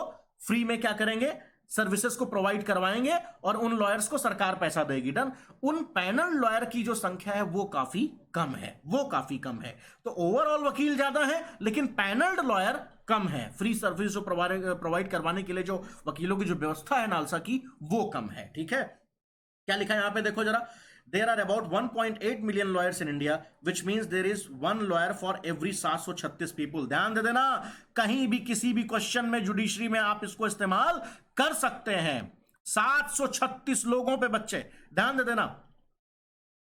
फ्री में क्या करेंगे, सर्विसेज को प्रोवाइड करवाएंगे और उन लॉयर्स को सरकार पैसा देगी, डन, उन पैनल लॉयर की जो संख्या है वो काफी कम है, वो काफी कम है। तो ओवरऑल वकील ज्यादा है लेकिन पैनल्ड लॉयर कम है, फ्री सर्विस जो प्रोवाइड करवाने के लिए जो वकीलों की जो व्यवस्था है नालसा की वो कम है, ठीक है। क्या लिखा है यहां पे देखो जरा, there are about 1.8 million lawyers in India, which means there is one lawyer for every 736 people। ध्यान दे देना, कहीं भी किसी भी क्वेश्चन में जुडिशरी में आप इसको इस्तेमाल कर सकते हैं। 736 लोगों पे बच्चे, ध्यान दे देना,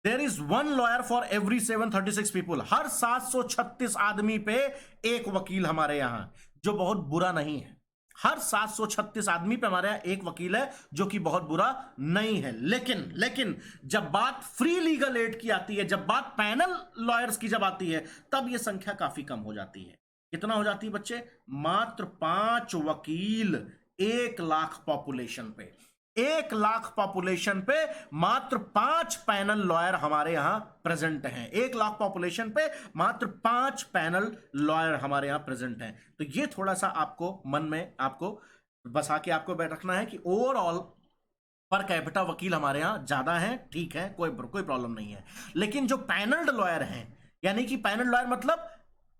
there is one lawyer for every 736 people, हर 736 आदमी पे एक वकील हमारे यहां, जो बहुत बुरा नहीं है। हर 736 आदमी पे हमारे यहां एक वकील है, जो कि बहुत बुरा नहीं है। लेकिन जब बात फ्री लीगल एड की आती है, जब बात पैनल लॉयर्स की जब आती है, तब यह संख्या काफी कम हो जाती है। कितना हो जाती है बच्चे, मात्र 5 वकील 1 लाख पॉपुलेशन पे, 1 लाख पॉपुलेशन पे मात्र 5 पैनल लॉयर हमारे यहां प्रेजेंट हैं। 1 लाख पॉपुलेशन पे मात्र 5 पैनल लॉयर हमारे यहां प्रेजेंट हैं। तो ये थोड़ा सा आपको मन में आपको बसा के आपको रखना है कि ओवरऑल पर कैपिटा वकील हमारे यहां ज्यादा हैं, ठीक है, कोई प्रॉब्लम नहीं है। लेकिन जो पैनल्ड लॉयर हैं, यानी कि पैनल लॉयर मतलब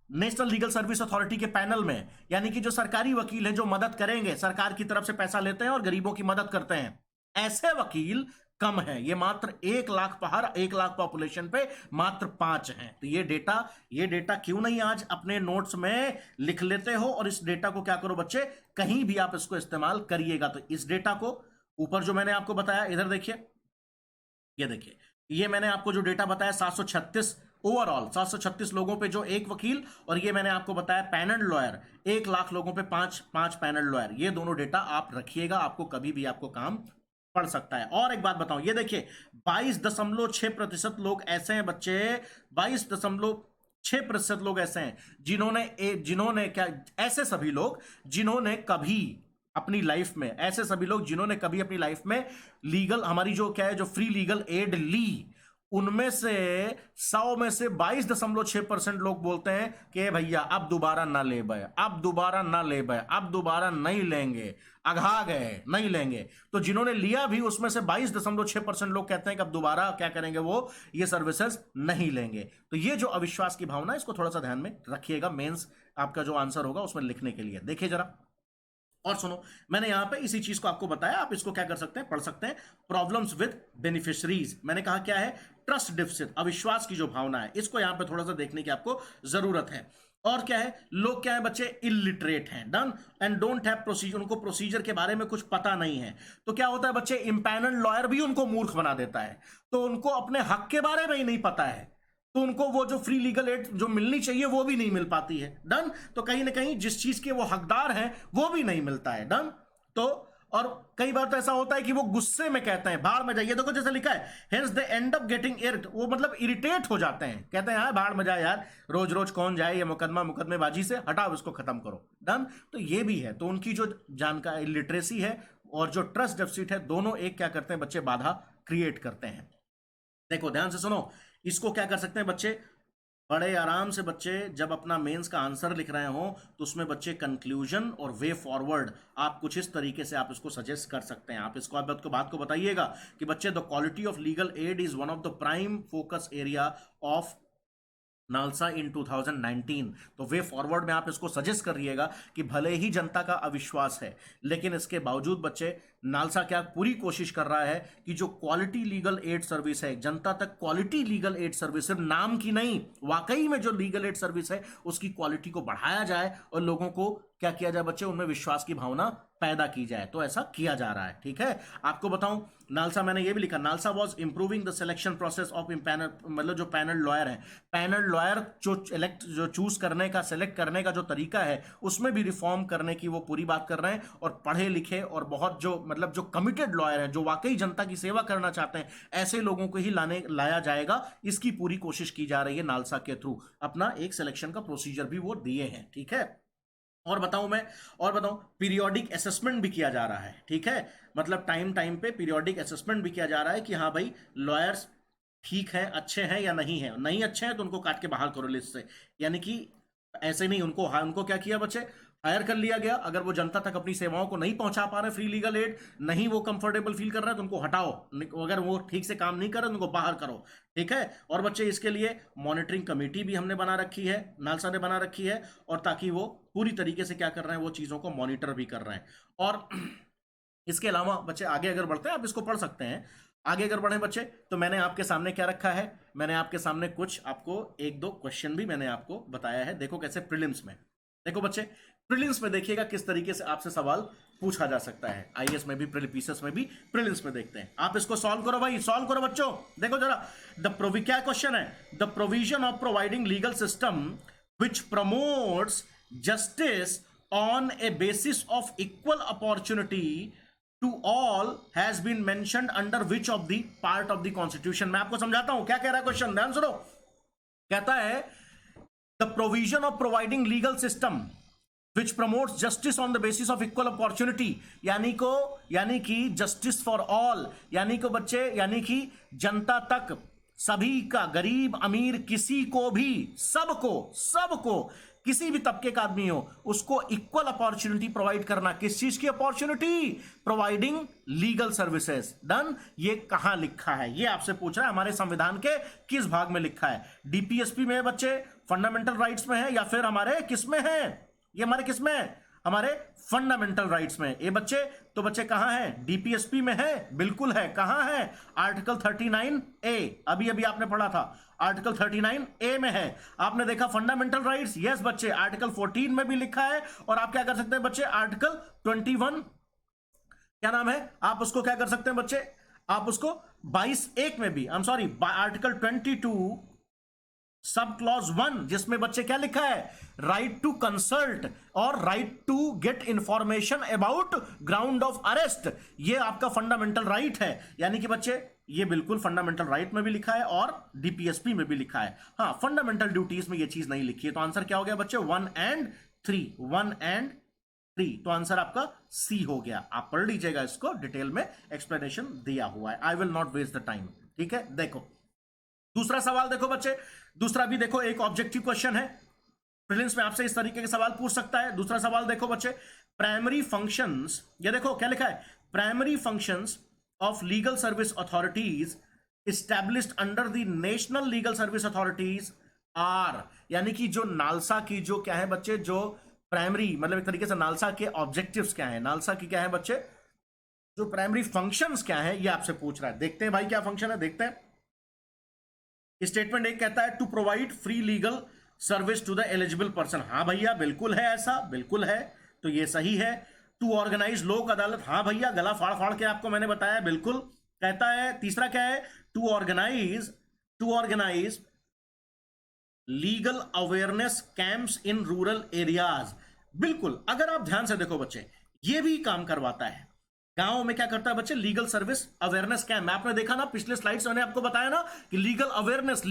नेशनल लीगल सर्विस अथॉरिटी के पैनल में, यानी कि जो सरकारी वकील हैं जो मदद करेंगे, सरकार की तरफ से पैसा लेते हैं और गरीबों की मदद करते हैं, ऐसे वकील कम है। ये मात्र 1 लाख, हर 1 लाख पॉपुलेशन पे मात्र 5 हैं। तो ये डेटा क्यों नहीं आज अपने नोट्स में लिख लेते हो, और इस डेटा को क्या करो बच्चे, कहीं भी आप इसको इस्तेमाल करिएगा। तो इस डेटा को ऊपर जो मैंने आपको बताया, इधर देखिए, ये देखिए, ये मैंने आपको जो डेटा बताया 736 ओवरऑल 736 लोगों पे जो एक वकील, और ये मैंने आपको बताया पैनल लॉयर 1 लाख लोगों पे 5 पैनल लॉयर, ये दोनों डेटा आप रखिएगा, आपको कभी भी आपको काम पड़ सकता है। और एक बात बताऊं, ये देखिए 22.6% लोग ऐसे हैं बच्चे, 22.6% लोग ऐसे हैं जिन्होंने क्या, ऐसे सभी लोग जिन्होंने कभी अपनी लाइफ में, ऐसे सभी लोग जिन्होंने कभी अपनी लाइफ में लीगल, हमारी जो क्या है, जो फ्री लीगल एड ली, उनमें से 100 में से 22.6% लोग बोलते हैं कि भैया अब दोबारा ना ले बे, अब दोबारा ना ले बे, अब दोबारा नहीं लेंगे, अघा गए, नहीं लेंगे। तो जिन्होंने लिया भी उसमें से 22.6% लोग कहते हैं कि अब दोबारा क्या करेंगे, वो ये सर्विसेज नहीं लेंगे। तो ये जो अविश्वास की भावना है, इसको थोड़ा सा ध्यान में रखिएगा मेंस आपका जो आंसर होगा उसमें लिखने के लिए। देखिए जरा और सुनो, मैंने यहां पे इसी चीज को आपको बताया, आप इसको क्या कर सकते हैं, पढ़ सकते हैं। प्रॉब्लम्स विद बेनिफिशरीज, मैंने कहा क्या है, ट्रस्ट डिफिसिट, अविश्वास की जो भावना है, इसको यहां पे थोड़ा सा देखने की आपको जरूरत है। और क्या है, लोग क्या है बच्चे, इलिटरेट हैं, done and don't have procedure, उनको प्रोसीजर के बारे में कुछ पता नहीं है। तो क्या होता है बच्चे, इंपैनल लॉयर भी उनको मूर्ख बना देता है, तो उनको अपने हक के बारे में ही नहीं पता है, तो उनको वो जो फ्री लीगल एड जो मिलनी चाहिए वो भी नहीं मिल पाती है, डन। तो कहीं ना कहीं जिस चीज के वो हकदार हैं वो भी नहीं मिलता है, डन। तो और कई बार तो ऐसा होता है कि वो गुस्से में कहते हैं भाड़ में जाइए, देखो जैसे लिखा है, hence they end up getting इरिट, वो मतलब इरिटेट हो जाते हैं, कहते हैं हाँ भाड़ में जाए यार, रोज रोज कौन जाए ये मुकदमेबाजी से, हटाओ इसको, खत्म करो, डन। तो ये भी है, तो उनकी जो जानकारी लिटरेसी है और जो ट्रस्ट डेफिसिट है, दोनों एक क्या करते हैं बच्चे, बाधा क्रिएट करते हैं। देखो ध्यान से सुनो, इसको क्या कर सकते हैं बच्चे, बड़े आराम से बच्चे जब अपना मेंस का आंसर लिख रहे हो तो उसमें बच्चे कंक्लूजन और वे फॉरवर्ड आप कुछ इस तरीके से आप इसको सजेस्ट कर सकते हैं। आप इसको बात को बताइएगा कि बच्चे the quality of legal aid is one of the prime focus area of NALSA in 2019। तो वे फॉरवर्ड में आप इसको सजेस्ट करिएगा कि भले ही जनता का अविश्वास है, लेकिन इसके बावजूद बच्चे नालसा क्या पूरी कोशिश कर रहा है कि जो क्वालिटी लीगल एड सर्विस है, जनता तक क्वालिटी लीगल एड सर्विस, सिर्फ नाम की नहीं, वाकई में जो लीगल एड सर्विस है उसकी क्वालिटी को बढ़ाया जाए और लोगों को क्या किया जाए बच्चे, उनमें विश्वास की भावना पैदा की जाए। तो ऐसा किया जा रहा है, ठीक है। आपको बताऊं, नालसा मैंने ये भी लिखा, NALSA was improving the selection process of panel, मतलब जो पैनल लॉयर है, पैनल लॉयर जो चूज करने का, सेलेक्ट करने का जो तरीका है, उसमें भी रिफॉर्म करने की वो पूरी बात कर रहे हैं। और पढ़े लिखे और बहुत जो मतलब जो कमिटेड लॉयर हैं, जो वाकई जनता की सेवा करना चाहते हैं, ऐसे लोगों को ही लाया जाएगा, इसकी पूरी कोशिश की जा रही है नालसा के थ्रू। अपना एक सिलेक्शन का प्रोसीजर भी वो दिए हैं, ठीक है। और बताऊं पीरियोडिक असेसमेंट भी किया जा रहा है, ठीक है। मतलब टाइम पे पीरियोडिक असेसमेंट भी किया जा रहा है कि हाँ भाई लॉयर्स ठीक हैं, अच्छे हैं या नहीं है, नहीं अच्छे हैं तो उनको काट के बाहर करो लिस्ट से। यानी कि ऐसे नहीं, उनको क्या किया बच्चे, हायर कर लिया गया। अगर वो जनता तक अपनी सेवाओं को नहीं पहुंचा पा रहे, फ्री लीगल एड नहीं वो कंफर्टेबल फील कर रहे हैं, तो उनको हटाओ, अगर वो ठीक से काम नहीं कर रहे तो उनको बाहर करो, ठीक है। और बच्चे इसके लिए मॉनिटरिंग कमेटी भी हमने बना रखी है, नालसा ने बना रखी है, और ताकि वो पूरी तरीके से क्या कर रहे हैं, वो चीजों को मॉनिटर भी कर रहे हैं। और इसके अलावा बच्चे आगे अगर बढ़ते हैं, आप इसको पढ़ सकते हैं, आगे अगर बढ़े बच्चे, तो मैंने आपके सामने क्या रखा है, मैंने आपके सामने कुछ आपको एक दो क्वेश्चन भी मैंने आपको बताया है। देखो कैसे प्रीलिम्स में, देखो बच्चे प्रीलिम्स में देखिएगा किस तरीके से आपसे सवाल पूछा जा सकता है, आईएएस में भी, पीसीएस में भी, प्रीलिम्स में देखते हैं। आप इसको सॉल्व करो भाई, सॉल्व करो बच्चों। देखो जरा, क्या क्वेश्चन है, the provision of providing legal system which promotes justice on a basis of equal opportunity to all has been mentioned under which of the part of the constitution. मैं आपको समझाता हूं क्या कह रहा है क्वेश्चन, ध्यान सुनो। कहता है the provision of providing legal system which promotes justice on the basis of equal opportunity, यानी कि जस्टिस फॉर ऑल, यानी कि बच्चे, यानी कि जनता तक सभी का, गरीब अमीर किसी को भी, सबको किसी भी तबके का आदमी हो, उसको इक्वल अपॉर्चुनिटी प्रोवाइड करना। किस चीज की opportunity, providing legal services, done. ये कहां लिखा है, ये आपसे पूछ रहा है, हमारे संविधान के किस भाग में लिखा है, डीपीएसपी में बच्चे, फंडामेंटल राइट्स में है, या फिर हमारे किस में है, ये हमारे किस में है, हमारे फंडामेंटल राइट्स में। ये बच्चे, तो बच्चे कहां है, डीपीएसपी में है, बिल्कुल है। कहां है, आर्टिकल 39A, अभी आपने पढ़ा था, आर्टिकल 39A में है। आपने देखा फंडामेंटल राइट्स, यस बच्चे, आर्टिकल 14 में भी लिखा है। और आप क्या कर सकते हैं बच्चे, आर्टिकल 21, क्या नाम है, आप उसको क्या कर सकते हैं बच्चे, आप उसको 22(1) में भी, आर्टिकल 22 सब क्लॉज 1, जिसमें बच्चे क्या लिखा है, राइट टू कंसल्ट और right to get information about ground of arrest, ये आपका फंडामेंटल राइट है। यानी कि बच्चे ये बिल्कुल फंडामेंटल राइट में भी लिखा है और डीपीएसपी में भी लिखा है। हाँ, फंडामेंटल ड्यूटीज में ये चीज नहीं लिखी है। तो आंसर क्या हो गया बच्चे, 1 and 3। तो आंसर आपका सी हो गया। आप पढ़ लीजिएगा इसको, डिटेल में एक्सप्लेनेशन दिया हुआ है, I will not waste the time, ठीक है। देखो दूसरा सवाल देखो बच्चे, दूसरा भी देखो, एक ऑब्जेक्टिव क्वेश्चन है, प्रीलिम्स में आपसे इस तरीके के सवाल पूछ सकता है। दूसरा सवाल देखो बच्चे, प्राइमरी फंक्शंस, ये देखो क्या लिखा है, primary functions of legal service authorities established under the national legal service authorities are, यानी कि जो नालसा की जो क्या है बच्चे, जो प्राइमरी मतलब एक तरीके से नालसा के ऑब्जेक्टिव्स क्या है, नालसा की क्या है बच्चे, जो प्राइमरी फंक्शंस क्या है, ये आपसे पूछ रहा है। देखते हैं भाई क्या फंक्शन है, देखते हैं। स्टेटमेंट एक कहता है to provide free legal service to the eligible person, हाँ भैया बिल्कुल है, ऐसा बिल्कुल है, तो ये सही है। टू ऑर्गेनाइज लोक अदालत, हाँ भैया गला फाड़ फाड़ के आपको मैंने बताया, बिल्कुल कहता है। तीसरा क्या है, to organize legal awareness camps in rural areas, बिल्कुल। अगर आप ध्यान से देखो बच्चे, ये भी काम करवाता है। गांव में क्या करता है बच्चे, लीगल सर्विस अवेयरनेस कैंप। आपने देखा ना पिछले स्लाइड्स, मैंने आपको बताया ना कि लीगल अवेयरनेस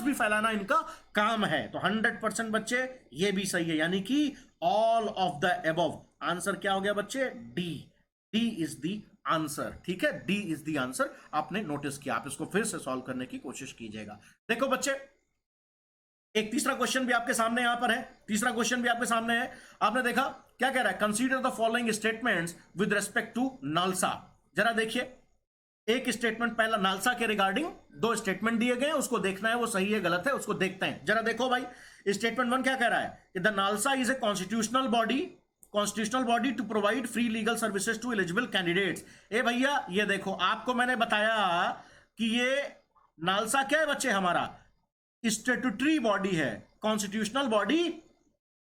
भी फैलाना इनका काम है। तो 100% बच्चे ये भी सही है, यानी कि all of the above. Answer क्या हो गया बच्चे, D, D is the answer, ठीक है, डी इज द आंसर। आपने नोटिस किया, आप इसको फिर से सॉल्व करने की कोशिश कीजिएगा। देखो बच्चे, एक तीसरा क्वेश्चन भी आपके सामने यहां पर है, तीसरा क्वेश्चन भी आपके सामने है। आपने देखा क्या कह रहा है, consider the following statements with respect to NALSA. जरा देखिए, एक स्टेटमेंट पहला नालसा के रिगार्डिंग, दो स्टेटमेंट दिए गए, उसको देखना है वो सही है गलत है, उसको देखते हैं। जरा देखो भाई, स्टेटमेंट 1 क्या कह रहा है कि the NALSA is a constitutional body to provide free legal services to eligible candidates. ए भैया ये देखो, आपको मैंने बताया कि ये नालसा क्या है बच्चे, हमारा स्टेट्यूटरी बॉडी है, कॉन्स्टिट्यूशनल बॉडी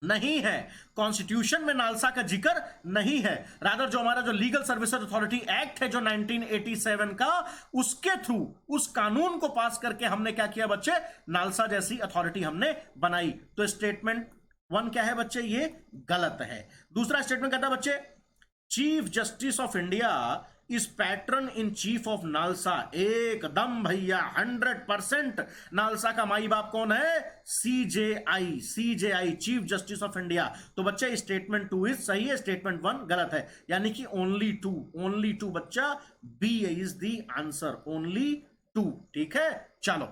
नहीं है। कॉन्स्टिट्यूशन में नालसा का जिक्र नहीं है, रादर जो हमारा जो लीगल सर्विसेज अथॉरिटी एक्ट है जो 1987 का, उसके थ्रू उस कानून को पास करके हमने क्या किया बच्चे, नालसा जैसी अथॉरिटी हमने बनाई। तो स्टेटमेंट 1 क्या है बच्चे, ये गलत है। दूसरा स्टेटमेंट कहता है बच्चे, chief justice of India is patron in chief of NALSA. एकदम भैया 100% नालसा का माई बाप कौन है, CJI chief justice of India. तो बच्चा स्टेटमेंट 2 इज सही है, स्टेटमेंट 1 गलत है, यानी कि ओनली टू बच्चा, B is the answer, only 2, ठीक है। चलो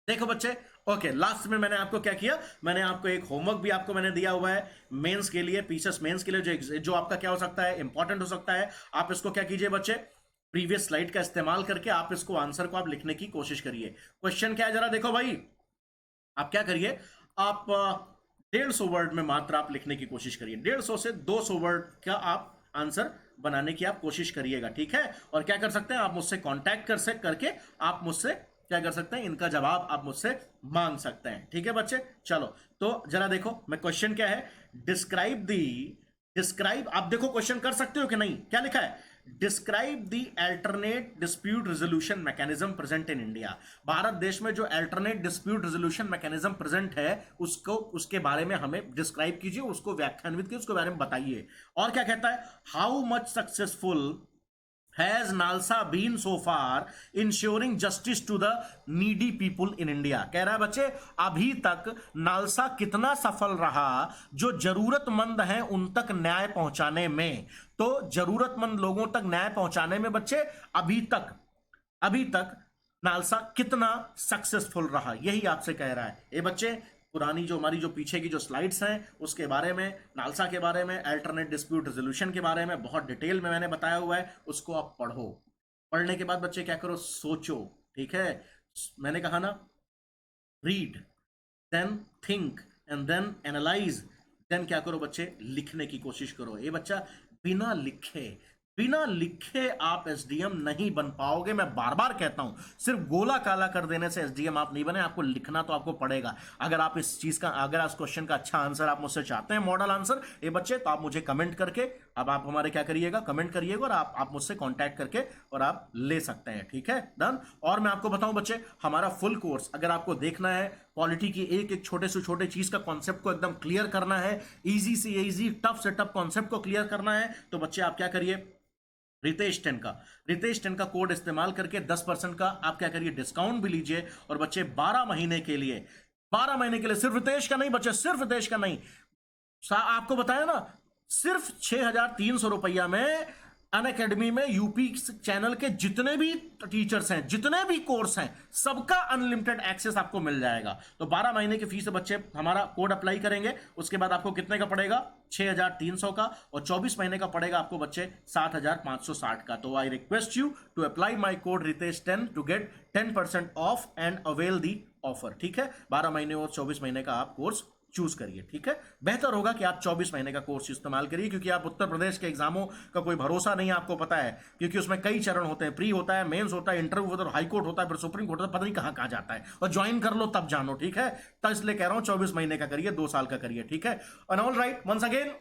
देखो बच्चे, ओके, लास्ट में मैंने आपको क्या किया, मैंने आपको एक होमवर्क भी आपको मैंने दिया हुआ है मेंस के लिए, पीसीएस मेंस के लिए, जो आपका क्या हो सकता है, इंपॉर्टेंट हो सकता है। आप इसको क्या कीजिए बच्चे, प्रीवियस स्लाइड का इस्तेमाल करके आप इसको आंसर को आप लिखने की कोशिश करिए। क्वेश्चन क्या है जरा देखो भाई, आप क्या करिए, आप 150 वर्ड में मात्र आप लिखने की कोशिश करिए, 150 से 200 वर्ड का आप आंसर बनाने की आप कोशिश करिएगा, ठीक है। और क्या कर सकते हैं, आप मुझसे कॉन्टैक्ट करके आप मुझसे क्या कर सकते हैं, इनका जवाब आप मुझसे मांग सकते हैं, ठीक है बच्चे। चलो तो जरा देखो, मैं क्वेश्चन क्या है, डिस्क्राइब, आप देखो क्वेश्चन कर सकते हो कि नहीं, क्या लिखा है, describe the alternate dispute resolution mechanism present in India. Bharat देश में जो alternate dispute resolution mechanism present है, उसको, उसके बारे में हमें डिस्क्राइब कीजिए, उसको व्याख्यान्वित कीजिए, उसके बारे में बताइए। और क्या कहता है, how much successful has Nalsa been so far ensuring justice to the needy people in India। कह रहा है बच्चे, अभी तक नालसा कितना सफल रहा जो जरूरतमंद हैं उन तक न्याय पहुंचाने में। तो जरूरतमंद लोगों तक न्याय पहुंचाने में बच्चे अभी तक नालसा कितना सक्सेसफुल रहा, यही आपसे कह रहा है। ये बच्चे पुरानी जो हमारी जो पीछे की जो स्लाइड्स हैं उसके बारे में, नालसा के बारे में, अल्टरनेट डिस्प्यूट रेजोल्यूशन के बारे में बहुत डिटेल में मैंने बताया हुआ है, उसको आप पढ़ो। पढ़ने के बाद बच्चे क्या करो, सोचो, ठीक है। मैंने कहा ना, read then think and then analyze, then क्या करो बच्चे, लिखने की कोशिश करो। ये बच्चा बिना लिखे आप एसडीएम नहीं बन पाओगे, मैं बार बार कहता हूं। सिर्फ गोला काला कर देने से एसडीएम आप नहीं बने, आपको लिखना तो आपको पड़ेगा। अगर आप इस चीज का, अगर इस क्वेश्चन का अच्छा आंसर आप मुझसे चाहते हैं, मॉडल आंसर, ये बच्चे, तो आप मुझे कमेंट करके, अब आप हमारे क्या करिएगा, कमेंट करिएगा, और आप मुझसे कॉन्टैक्ट करके और आप ले सकते हैं, ठीक है, डन। और मैं आपको बताऊं बच्चे, हमारा फुल कोर्स अगर आपको देखना है, पॉलिटी की एक एक छोटे से छोटे चीज का कॉन्सेप्ट को एकदम क्लियर करना है, इजी से इजी, टफ से टफ कॉन्सेप्ट को क्लियर करना है, तो बच्चे आप क्या करिए, रितेश 10 का कोड इस्तेमाल करके 10% का आप क्या करिए, डिस्काउंट भी लीजिए। और बच्चे 12 महीने के लिए सिर्फ रितेश का नहीं बच्चे, सिर्फ रितेश का नहीं, आपको बताया ना, सिर्फ 6,300 रुपया में अनअकैडमी में यूपी चैनल के जितने भी टीचर्स हैं, जितने भी कोर्स हैं, सबका अनलिमिटेड एक्सेस आपको मिल जाएगा। तो 12 महीने की फीस बच्चे हमारा कोड अप्लाई करेंगे, उसके बाद आपको कितने का पड़ेगा? 6,300 का, और 24 महीने का पड़ेगा आपको बच्चे 7,560 का। तो I request you to apply my code Ritesh 10 to get 10% off and avail the offer. ठीक है, 12 महीने और 24 महीने का आप कोर्स चूज करिए। ठीक है, बेहतर होगा कि आप 24 महीने का कोर्स इस्तेमाल करिए, क्योंकि आप उत्तर प्रदेश के एग्जामों का कोई भरोसा नहीं आपको पता है, क्योंकि उसमें कई चरण होते हैं, प्री होता है, मेंस होता है, इंटरव्यू होता है, हाई कोर्ट होता है, फिर सुप्रीम कोर्ट होता है, पता नहीं कहां कहां जाता है, और ज्वाइन कर लो तब जानो। ठीक है, तो इसलिए कह रहा हूं 24 महीने का करिए, 2 साल का करिए। ठीक है, and all right, once again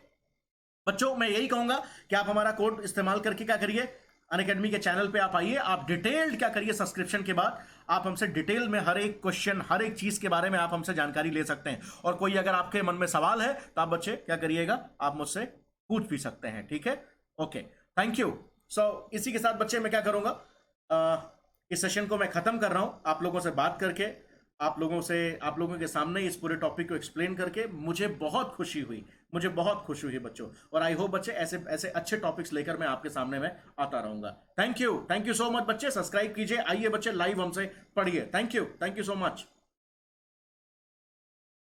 बच्चों मैं यही कहूंगा कि आप हमारा कोड इस्तेमाल करके क्या करिए, अनअकैडमी के चैनल पे आप आइए, आप डिटेल्ड क्या करिए, सब्सक्रिप्शन के बाद आप हमसे डिटेल में हर एक क्वेश्चन, हर एक चीज के बारे में आप हमसे जानकारी ले सकते हैं। और कोई अगर आपके मन में सवाल है तो आप बच्चे क्या करिएगा, आप मुझसे पूछ भी सकते हैं। ठीक है, ओके, थैंक यू। सो इसी के साथ बच्चे मैं क्या करूंगा, इस सेशन को मैं खत्म कर रहा हूं। आप लोगों से बात करके, आप लोगों के सामने इस पूरे टॉपिक को एक्सप्लेन करके मुझे बहुत खुशी हुई, मुझे बहुत खुशी हुई बच्चों। और आई होप बच्चे ऐसे ऐसे अच्छे टॉपिक्स लेकर मैं आपके सामने में आता रहूंगा। थैंक यू सो मच बच्चे, सब्सक्राइब कीजिए, आइए बच्चे लाइव हमसे पढ़िए। Thank you so much.